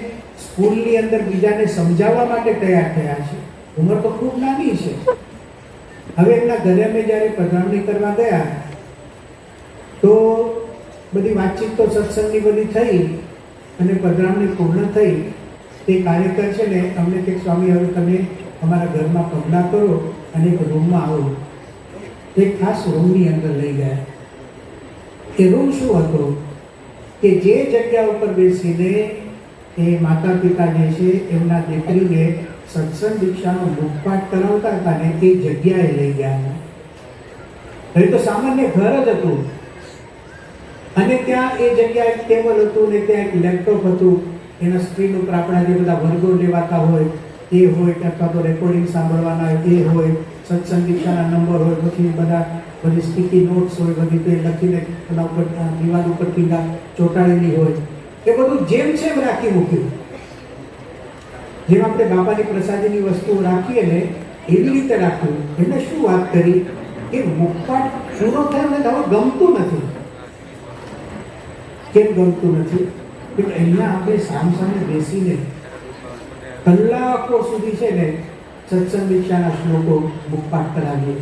સ્કૂલની અંદર બીજાને સમજાવવા માટે તૈયાર થયા છે. ઉંમર તો ખૂબ નાની છે. હવે એમના ઘરે અમે જ્યારે પધરામણી કરવા ગયા તો બધી વાતચીત તો સત્સંગની બધી થઈ અને પધરામણી પૂર્ણ થઈ. તે કાર્યકર છે ને અમને કે સ્વામી હવે તમે અમારા ઘરમાં પગલાં કરો અને એક રૂમમાં આવો. એક ખાસ રૂમની અંદર લઈ ગયા. એ રૂમ શું હતો કે જે જગ્યા ઉપર બેસીને એ માતા પિતા જે છે એમના દીકરીને સત્સંગ દીક્ષાનો મુખપાઠ કરાવતા હતા ને એ જગ્યાએ લઈ ગયા. હવે તો સામાન્ય ઘર જ હતું અને ત્યાં એ જગ્યાએ એક ટેબલ હતું ને ત્યાં એક લેપટોપ હતું. એના સ્ક્રીન ઉપર આપણા જે બધા વર્ગો લેવાતા હોય એ હોય કે અથવા તો રેકોર્ડિંગ સાંભળવાના એ હોય, સત્સંગ દીક્ષાના નંબર હોય, પછી બધી સ્ટીકી નોટ્સ હોય, બધી તે લખીને એના ઉપર દિવાલ ઉપર ટીકા ચોંટાડેલી હોય. એ બધું જેમ છે એમ રાખી મૂક્યું. જેમ આપણે બાપાની પ્રસાદીની વસ્તુઓ રાખીએ ને એવી રીતે રાખ્યું. એટલે શું વાત કરી કે મુખપાઠ પૂરો થયો ને હવે ગમતું નથી. કેમ ગમતું નથી? કે અહીંયા આપણે સામસામે બેસીને કલાકો સુધી છે ને સત્સંગ દીક્ષાના શ્લોકો મુખપાઠ કરાવીએ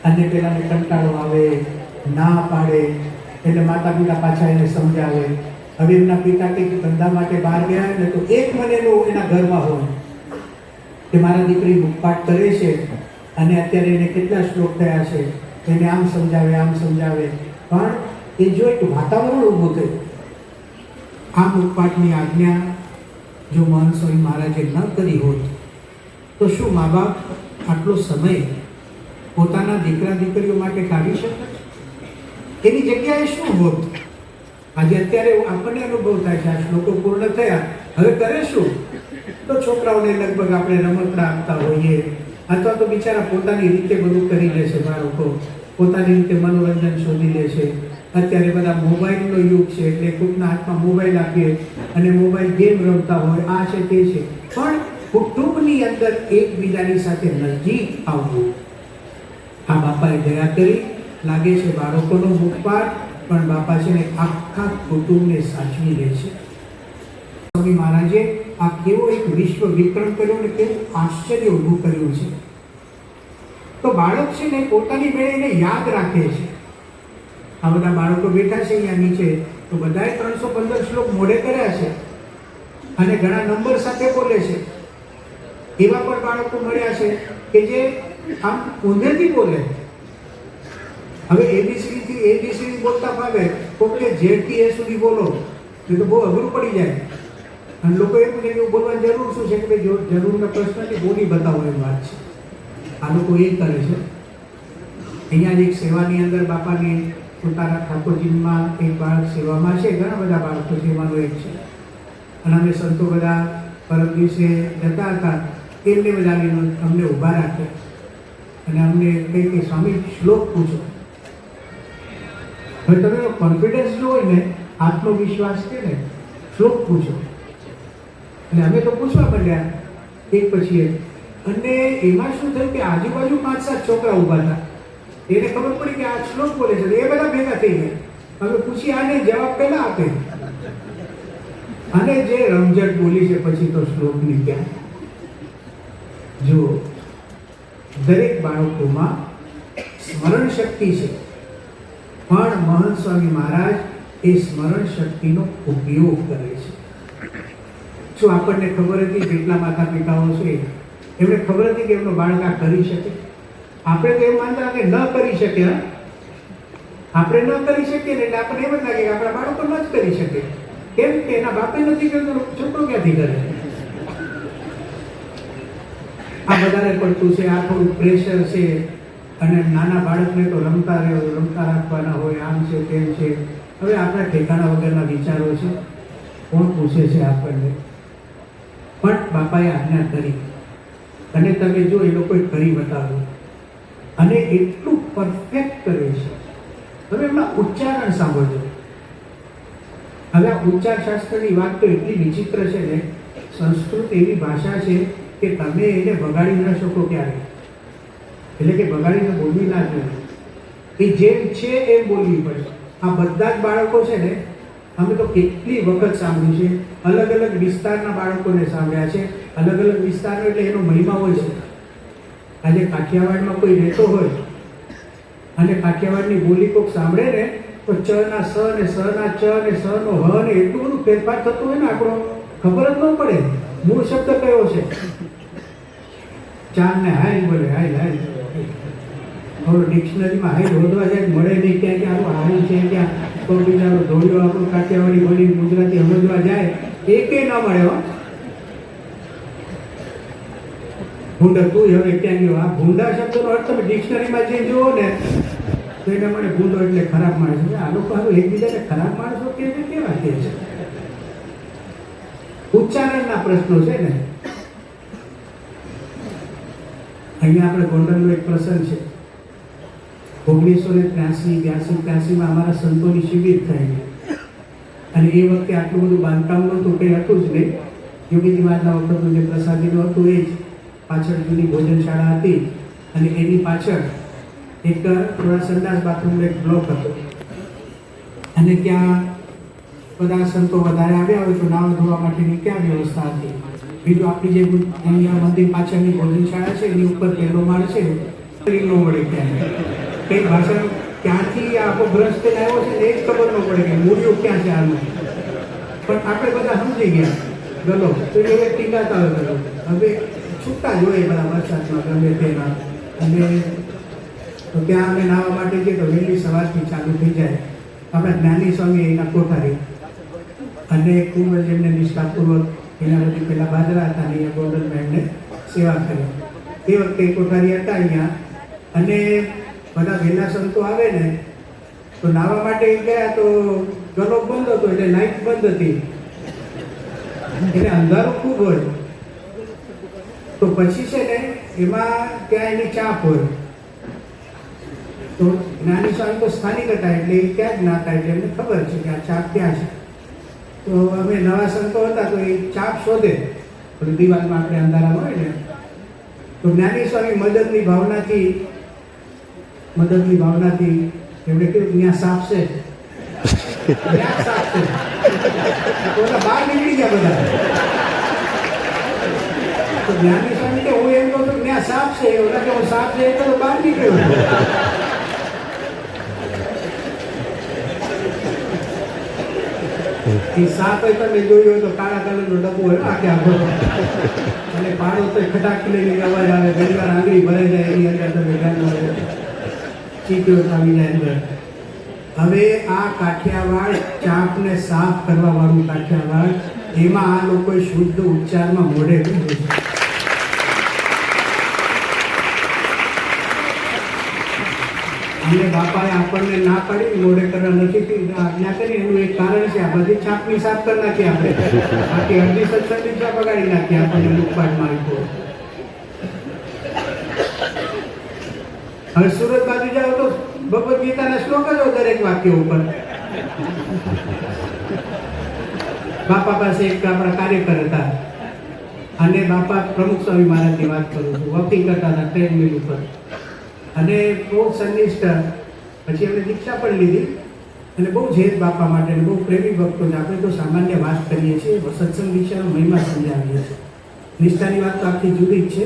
અને પેલાને કંટાળો આવે, ના પાડે, એટલે માતા પિતા પાછા એને સમજાવે. હવે એમના પિતા કંઈક ધંધા માટે બહાર ગયા ને તો એક મહિનાનું એના ઘરમાં હોય કે મારા દીકરી મુખપાઠ કરે છે અને અત્યારે એને કેટલા શ્લોક થયા છે, એને આમ સમજાવે આમ સમજાવે. પણ એ જો એક વાતાવરણ ઊભું થયું. આ મુખપાઠની આજ્ઞા જો મહંત સ્વામી મહારાજે ન કરી હોત તો શું મા બાપ આટલો સમય પોતાના દીકરા દીકરીઓ માટે કાઢી શકે? એની જગ્યાએ શું હોત? આજે અત્યારે આપણને અનુભવ થાય છે આ શ્લોકો પૂર્ણ થયા, હવે કરે શું? તો છોકરાઓને લગભગ આપણે રમકડા આપતા હોઈએ અથવા તો બિચારા પોતાની રીતે બધું કરી લે છે. બાળકો પોતાની રીતે મનોરંજન શોધી લે છે. અત્યારે બધા મોબાઈલનો યુગ છે એટલે કોઈકના હાથમાં મોબાઈલ આપીએ અને મોબાઈલ ગેમ રમતા હોય, આ છે તે છે. પણ કુટુંબની અંદર એકબીજાની સાથે નજીક આવવું આ બાપાએ દયા કરી. લાગે છે બાળકોનો મુખપાઠ, પણ બાપા છે ને આખા કુટુંબને સાચવી લે છે. સ્વામી મહારાજે આ કેવો એક વિશ્વ વિક્રમ કર્યો ને કેવું આશ્ચર્ય ઊભું કર્યું છે. તો બાળક છે ને પોતાની મેળે યાદ રાખે છે. આ બધા બાળકો બેઠા છે અહીંયા નીચે તો બધાએ 315 શ્લોક મોઢે કર્યા છે અને ઘણા નંબર સાથે બોલે છે. એવા પણ બાળકો મળ્યા છે કે જે આમ ઊંધેથી બોલે. હવે એબીસીડી બોલતા ફાવે, કોકે ઝેડથી એ સુધી બોલો એ તો બહુ અઘરું પડી જાય. અને લોકો એમ કહે કે બોલવાની જરૂર શું છે કે જરૂરના પ્રશ્નથી બોલી બતાવો એમ વાત છે. આ લોકો એ કરે છે. અહીંયા જ એક સેવાની અંદર બાપાની પોતાના ઠાકોરજીમાં એક બાળક સેવામાં છે. ઘણા બધા બાળકો સેવાનું એક છે. અને અમે સંતો બધા પરમ દિવસે જતા હતા એમને બધાને અમને ઊભા રાખ્યા અને અમને કહી કે સ્વામી શ્લોક પૂછો. હવે તમે કોન્ફિડન્સ જો હોય ને, આત્મવિશ્વાસ છે ને, શ્લોક પૂછો. અને અમે તો પૂછવા માંડ્યા એક પછી એક. અને એમાં શું થયું કે આજુબાજુ 5-7 છોકરા ઊભા હતા. એને ખબર પડી કે આ શ્લોક બોલે છે, એ બધા ભેગા થઈ ગયા. હવે પૂછી આને જવાબ પહેલા આપે અને જે રમઝટ બોલી છે પછી તો શ્લોકની ક્યાં. જો દરેક બાળકોમાં સ્મરણ શક્તિ છે, પણ મહંત સ્વામી મહારાજ એ સ્મરણ શક્તિનો ઉપયોગ કરે છે. શું આપણને ખબર હતી જેટલા માતા પિતાઓ છે એમને ખબર હતી કે એમનો બાળક આ કરી શકે? આપણે તો એમ માનતા કે ન કરી શકે. આપણે ન કરી શકીએ ને એટલે આપણને એમ જ લાગે કે આપણા બાળકો ન જ કરી શકે. કેમ કે એના બાપે નથી કરતો, છોકરો ક્યાંથી કરે? આ વધારે પડતું છે, આ થોડું પ્રેશર છે. અને નાના બાળકને તો રમતા રાખવાના હોય, આમ છે તેમ છે. હવે આપણા ઠેકાણા વગરના વિચારો છે. કોણ પૂછે છે આપણને? પણ બાપાએ આજ્ઞા કરી અને તમે જો એ લોકોએ કરી બતાવ્યું અને એટલું પરફેક્ટ કરે છે. હવે એમના ઉચ્ચારણ સાંભળજો. હવે આ ઉચ્ચાર શાસ્ત્રની વાત તો એટલી વિચિત્ર છે ને. સંસ્કૃત એવી ભાષા છે કે તમે એને બગાડી ન શકો ક્યારે. એટલે કે બગાડીને બોલવી ના જોઈએ. એ જેમ છે એમ બોલવી પડે. આ બધા જ બાળકો છે ને અમે તો કેટલી વખત સાંભળ્યું છે, અલગ અલગ વિસ્તારના બાળકોને સાંભળ્યા છે. અલગ અલગ વિસ્તારનો એટલે એનો મહિમા હોય છે. આજે કાઠિયાવાડમાં કોઈ રહેતો હોય અને કાઠિયાવાડની બોલી કોક સાંભળે ને તો ચ ના સ ને સ ના ચ ને સ નો હ ને એટલું બધું ફેરફાર થતું હોય ને આપણો ખબર જ ન પડે મૂળ શબ્દ કયો છે. ચાર ને હાઈ બોલે, હાઈ હાઈ. હવે ડિક્શનરીમાં હાઈ શોધવા જાય મળે નહીં, ક્યાં ક્યાં હાઈ છે, ક્યાં કોઈ બીજાનો ધોળિયો આપણું કાઠિયાવાડી બોલી ગુજરાતી સમજવા જાય એકે ન મળે. હો ભૂંડા તું હવે ક્યાં ગયો? આ ભૂંડા શબ્દનો અર્થ તમે ડિક્શનરીમાં જે જુઓ ને તો એને મને ભૂંડો એટલે ખરાબ માણસ. આ લોકો હવે એકબીજાને ખરાબ માણસો કે છે, કેવા કે છે? ઉચ્ચારણના પ્રશ્નો છે ને. અહીંયા આપણે ગોંડલનો એક પ્રસંગ છે. 1983-82-83માં અમારા સંતોની શિબિર થયેલી અને એ વખતે આટલું બધું બાંધકામ નહોતું, કંઈ હતું જ નહીં. યોગીજી મહારાજના વખતનું જે પ્રસાદીનું હતું એ જ. પાછળ જૂની ભોજનશાળા હતી અને એની પાછળ એક થોડા સંડાસ બાથરૂમનો એક બ્લોક હતો અને ત્યાં બધા સંતો વધારે આવ્યા હોય તો નાવા ધોવા માટેની ક્યાં વ્યવસ્થા હતી. બીજું આપણી જે અહીંયા મંદિર પાછળની ભોજનશાળા છે એની ઉપર પહેલો માળ છે, ન મળે ક્યાં કઈ ભાષા ક્યાંથી આખો બ્રશ થઈને આવ્યો છે એ જ ખબર ન પડે કે મૂળિયું ક્યાં છે આનું. પણ આપણે બધા સમજી ગયા ગલો તો એ ટીકાતા હોય. હવે છૂટા જોઈએ બધા વરસાદમાં ગમે તેના. અને તો ત્યાં અમે નાહવા માટે જઈએ તો વહેલી સવારથી ચાલુ થઈ જાય. આપણા જ્ઞાની સ્વામી એના કોઠારી અને ખૂબ જ એમને નિષ્ઠાપૂર્વક એના બધી પેલા બાજરા હતા અને અહીંયા ગોંડલમાં એમને સેવા કરી. તે વખતે કોઠારી હતા અહીંયા અને બધા વહેલા સંતો આવે ને તો નાહવા માટે ગયા તો ગલો બંધ હતો એટલે લાઈટ બંધ હતી એટલે અંધારું ખૂબ હોય. તો પછી છે ને એમાં ત્યાં એની ચાપ હોય તો જ્ઞાની સ્વામી તો સ્થાનિક હતા એટલે એ ક્યાં જ નાતા એટલે એમને ખબર છે કે આ ચાપ ક્યાં છે. તો અમે નવા સંતો હતા તો એ ચાપ શોધે પણ દિવાલમાં આપણે અંધારામાં હોય ને તો જ્ઞાની સ્વામી મદદની ભાવનાથી એમણે કહ્યું ત્યાં સાપ છે, ક્યાં સાપ છે? તો બહાર નીકળી ગયા બધા. તો જ્ઞાની સ્વામી કે હું એમ કહું છું ત્યાં સાપ છે, ઓલા કે હું સાપ છે એટલે તો બહાર નીકળ્યો. એ સાપ હોય તમે જોયું હોય તો કાળા કલરનો ડબ્બો હોય આખે આખો અને પાડો તો ખટાકી લઈને અવાજ આવે, ઘણી વાર આંગળી ભરાઈ જાય એની અંદર તમે ધ્યાન ચીટીઓ આવી જાય અંદર. હવે આ કાઠિયાવાડ ચાપને સાફ કરવા વાળું કાઠિયાવાડ એમાં આ લોકોએ શુદ્ધ ઉચ્ચારમાં મોઢે કહ્યું છે. અને બાપાએ આપણને ના પાડી મોઢે કરવા નથી આજ્ઞા કરી. એનું એક કારણ છે આ બધી છાપની સાફ કરી નાખી આપણે, બાકી અડધી સત્સંગની છાપ બગાડી નાખી આપણને લૂંટપાટ મારી. હવે સુરત બાજુ જાઓ તો ભગવદ્ ગીતાના શ્લોક જ હોય દરેક વાક્ય ઉપર. બાપા પાસે એક આપણા કાર્યકર હતા અને બાપા પ્રમુખ સ્વામી મહારાજની વાત કરું છું, વોકિંગ કરતા હતા ટ્રેન મિલ ઉપર અને બહુ સંનિષ્ઠ. પછી એમણે દીક્ષા પણ લીધી અને બહુ ઝેર બાપા માટે બહુ પ્રેમી ભક્તો છે. આપણે તો સામાન્ય વાત કરીએ છીએ, સત્સંગ દીક્ષાનો મહિમા સમજાવીએ છીએ. નિષ્ઠાની વાત તો આખી જુદી જ છે.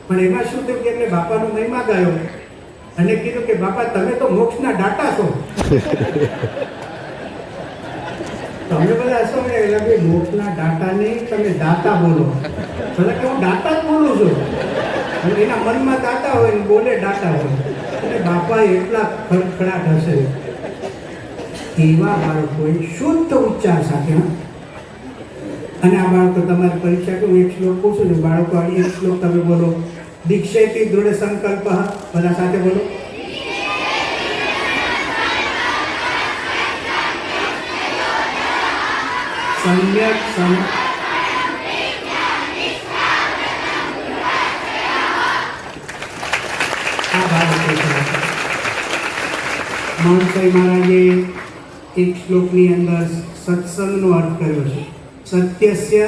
પણ એમાં શું થયું કે એમને બાપાનો મહિમા ગાયો અને કીધું કે બાપા તમે તો મોક્ષના દાતા છો. તમે બધા હશો ને એટલે મોક્ષના દાતા નહીં, તમે દાતા બોલો. ભલે કે હું દાતા જ બોલું છું. એના મનમાં દાતા હોય ને બોલે દાતા હોય અને બાપા એટલા ખડખડાટ હશે. એવા બાળકોએ શુદ્ધ ઉચ્ચાર સાથે. અને આ બાળકો તમારી પરીક્ષા કે હું એક શ્લોક પૂછું છું, બાળકો એક શ્લોક તમે બોલો. દીક્ષેતી દૃઢ સંકલ્પ, બધા સાથે બોલો. સમ્યક મહંસાઈ મહારાજે એક શ્લોકની અંદર સત્સંગનો અર્થ કર્યો છે. સત્યસ્ય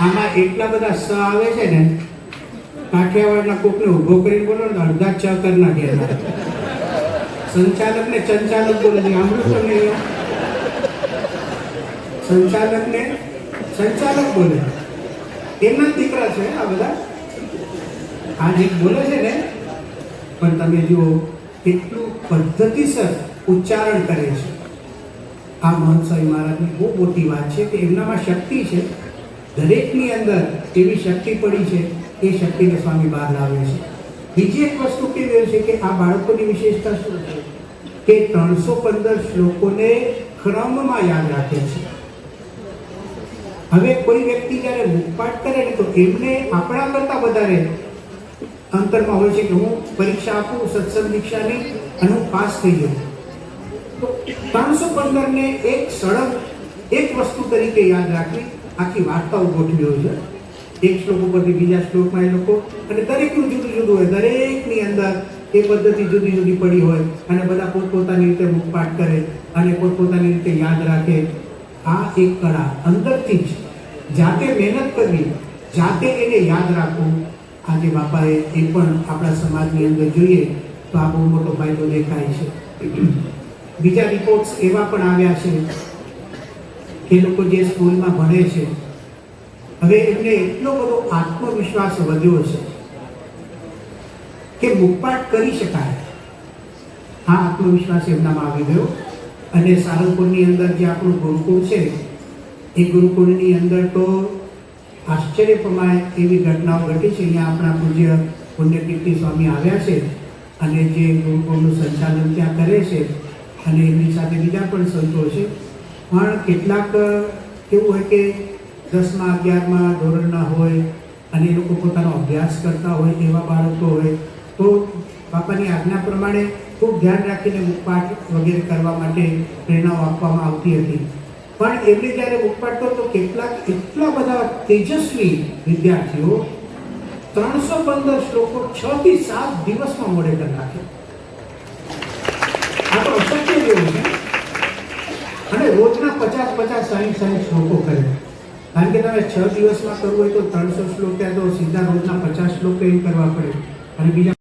આમાં એટલા બધા સ આવે છે ને, કાઠિયાવાડના કોકને ઊભો કરીને બોલો ને તો અડધા ચ કરી નાખે એમાં. સંચાલકને ચંચાલક બોલે છે, સાંભળ્યું તમને અહીંયા? સંચાલકને સંચાલક બોલે, એમના જ દીકરા છે આ બધા. આ જે બોલે છે ને, પણ તમે જુઓ કેટલું પદ્ધતિસર ઉચ્ચારણ કરે છે. આ મહંત સ્વામી મહારાજની બહુ મોટી વાત છે કે એમનામાં શક્તિ છે, દરેકની અંદર એવી શક્તિ પડી છે, એ શક્તિને સ્વામી બહાર લાવે છે. બીજી એક વસ્તુ કેવી છે કે આ બાળકોની વિશેષતા શું છે કે 315 શ્લોકોને ક્રમમાં યાદ રાખે છે. હવે કોઈ વ્યક્તિ જ્યારે મુખપાઠ કરે ને તો એમને આપણા કરતા વધારે અંતરમાં હોય છે કે હું પરીક્ષા આપું સત્સંગ દીક્ષાની અને હું પાસ થઈ જાઉં. તો 315 ને એક સળંગ એક વસ્તુ તરીકે યાદ રાખવી, આખી વાર્તાઓ ગોઠવી હોય છે. એક શ્લોક ઉપરથી બીજા શ્લોકમાં એ લોકો, અને દરેકનું જુદું જુદું હોય, દરેકની અંદર એ પદ્ધતિ જુદી જુદી પડી હોય અને બધા પોતપોતાની રીતે મુખપાઠ કરે અને પોતપોતાની રીતે યાદ રાખે. આ એક કળા અંદરથી જ જાતે મહેનત કરવી, જાતે એને યાદ રાખવું. આજે બાપાએ એ પણ આપણા સમાજની અંદર જોઈએ તો આ બહુ મોટો ફાયદો દેખાય છે. બીજા રિપોર્ટ્સ એવા પણ આવ્યા છે કે લોકો જે સ્કૂલમાં ભણે છે, હવે એમને એટલો બધો આત્મવિશ્વાસ વધ્યો છે કે મુખપાઠ કરી શકાય. આ આત્મવિશ્વાસ એમનામાં આવી ગયો. અને સારંગપુરની અંદર જે આપણું ગુરુકુળ છે, એ ગુરુકુળની અંદર તો આશ્ચર્ય પ્રમાણે એવી ઘટનાઓ ઘટી છે. અહીંયા આપણા પૂજ્ય પુણ્યકીર્તિ સ્વામી આવ્યા છે અને જે ગુરુકુળનું સંચાલન ત્યાં કરે છે, અને એમની સાથે બીજા પણ સંતો છે. પણ કેટલાક કેવું હોય કે 10મા 11મા ધોરણના હોય અને એ લોકો પોતાનો અભ્યાસ કરતા હોય, એવા બાળકો હોય તો બાપાની આજ્ઞા પ્રમાણે ખૂબ ધ્યાન રાખીને મુખપાઠ વગેરે કરવા માટે પ્રેરણાઓ આપવામાં આવતી હતી. પણ એમને જ્યારે મુખપાઠ કરો તો કેટલાક એટલા બધા તેજસ્વી વિદ્યાર્થીઓ 315 શ્લોકો 6 થી 7 દિવસમાં મોડે કરી નાખે. આ તો અશક્ય જેવું છે. અને રોજના 50 60 શ્લોકો કરે. કારણ કે તમે 6 દિવસમાં કરવું હોય તો 300 શ્લોક ત્યાં તો સીધા રોજના 50 શ્લોક એમ કરવા પડે. અને બીજા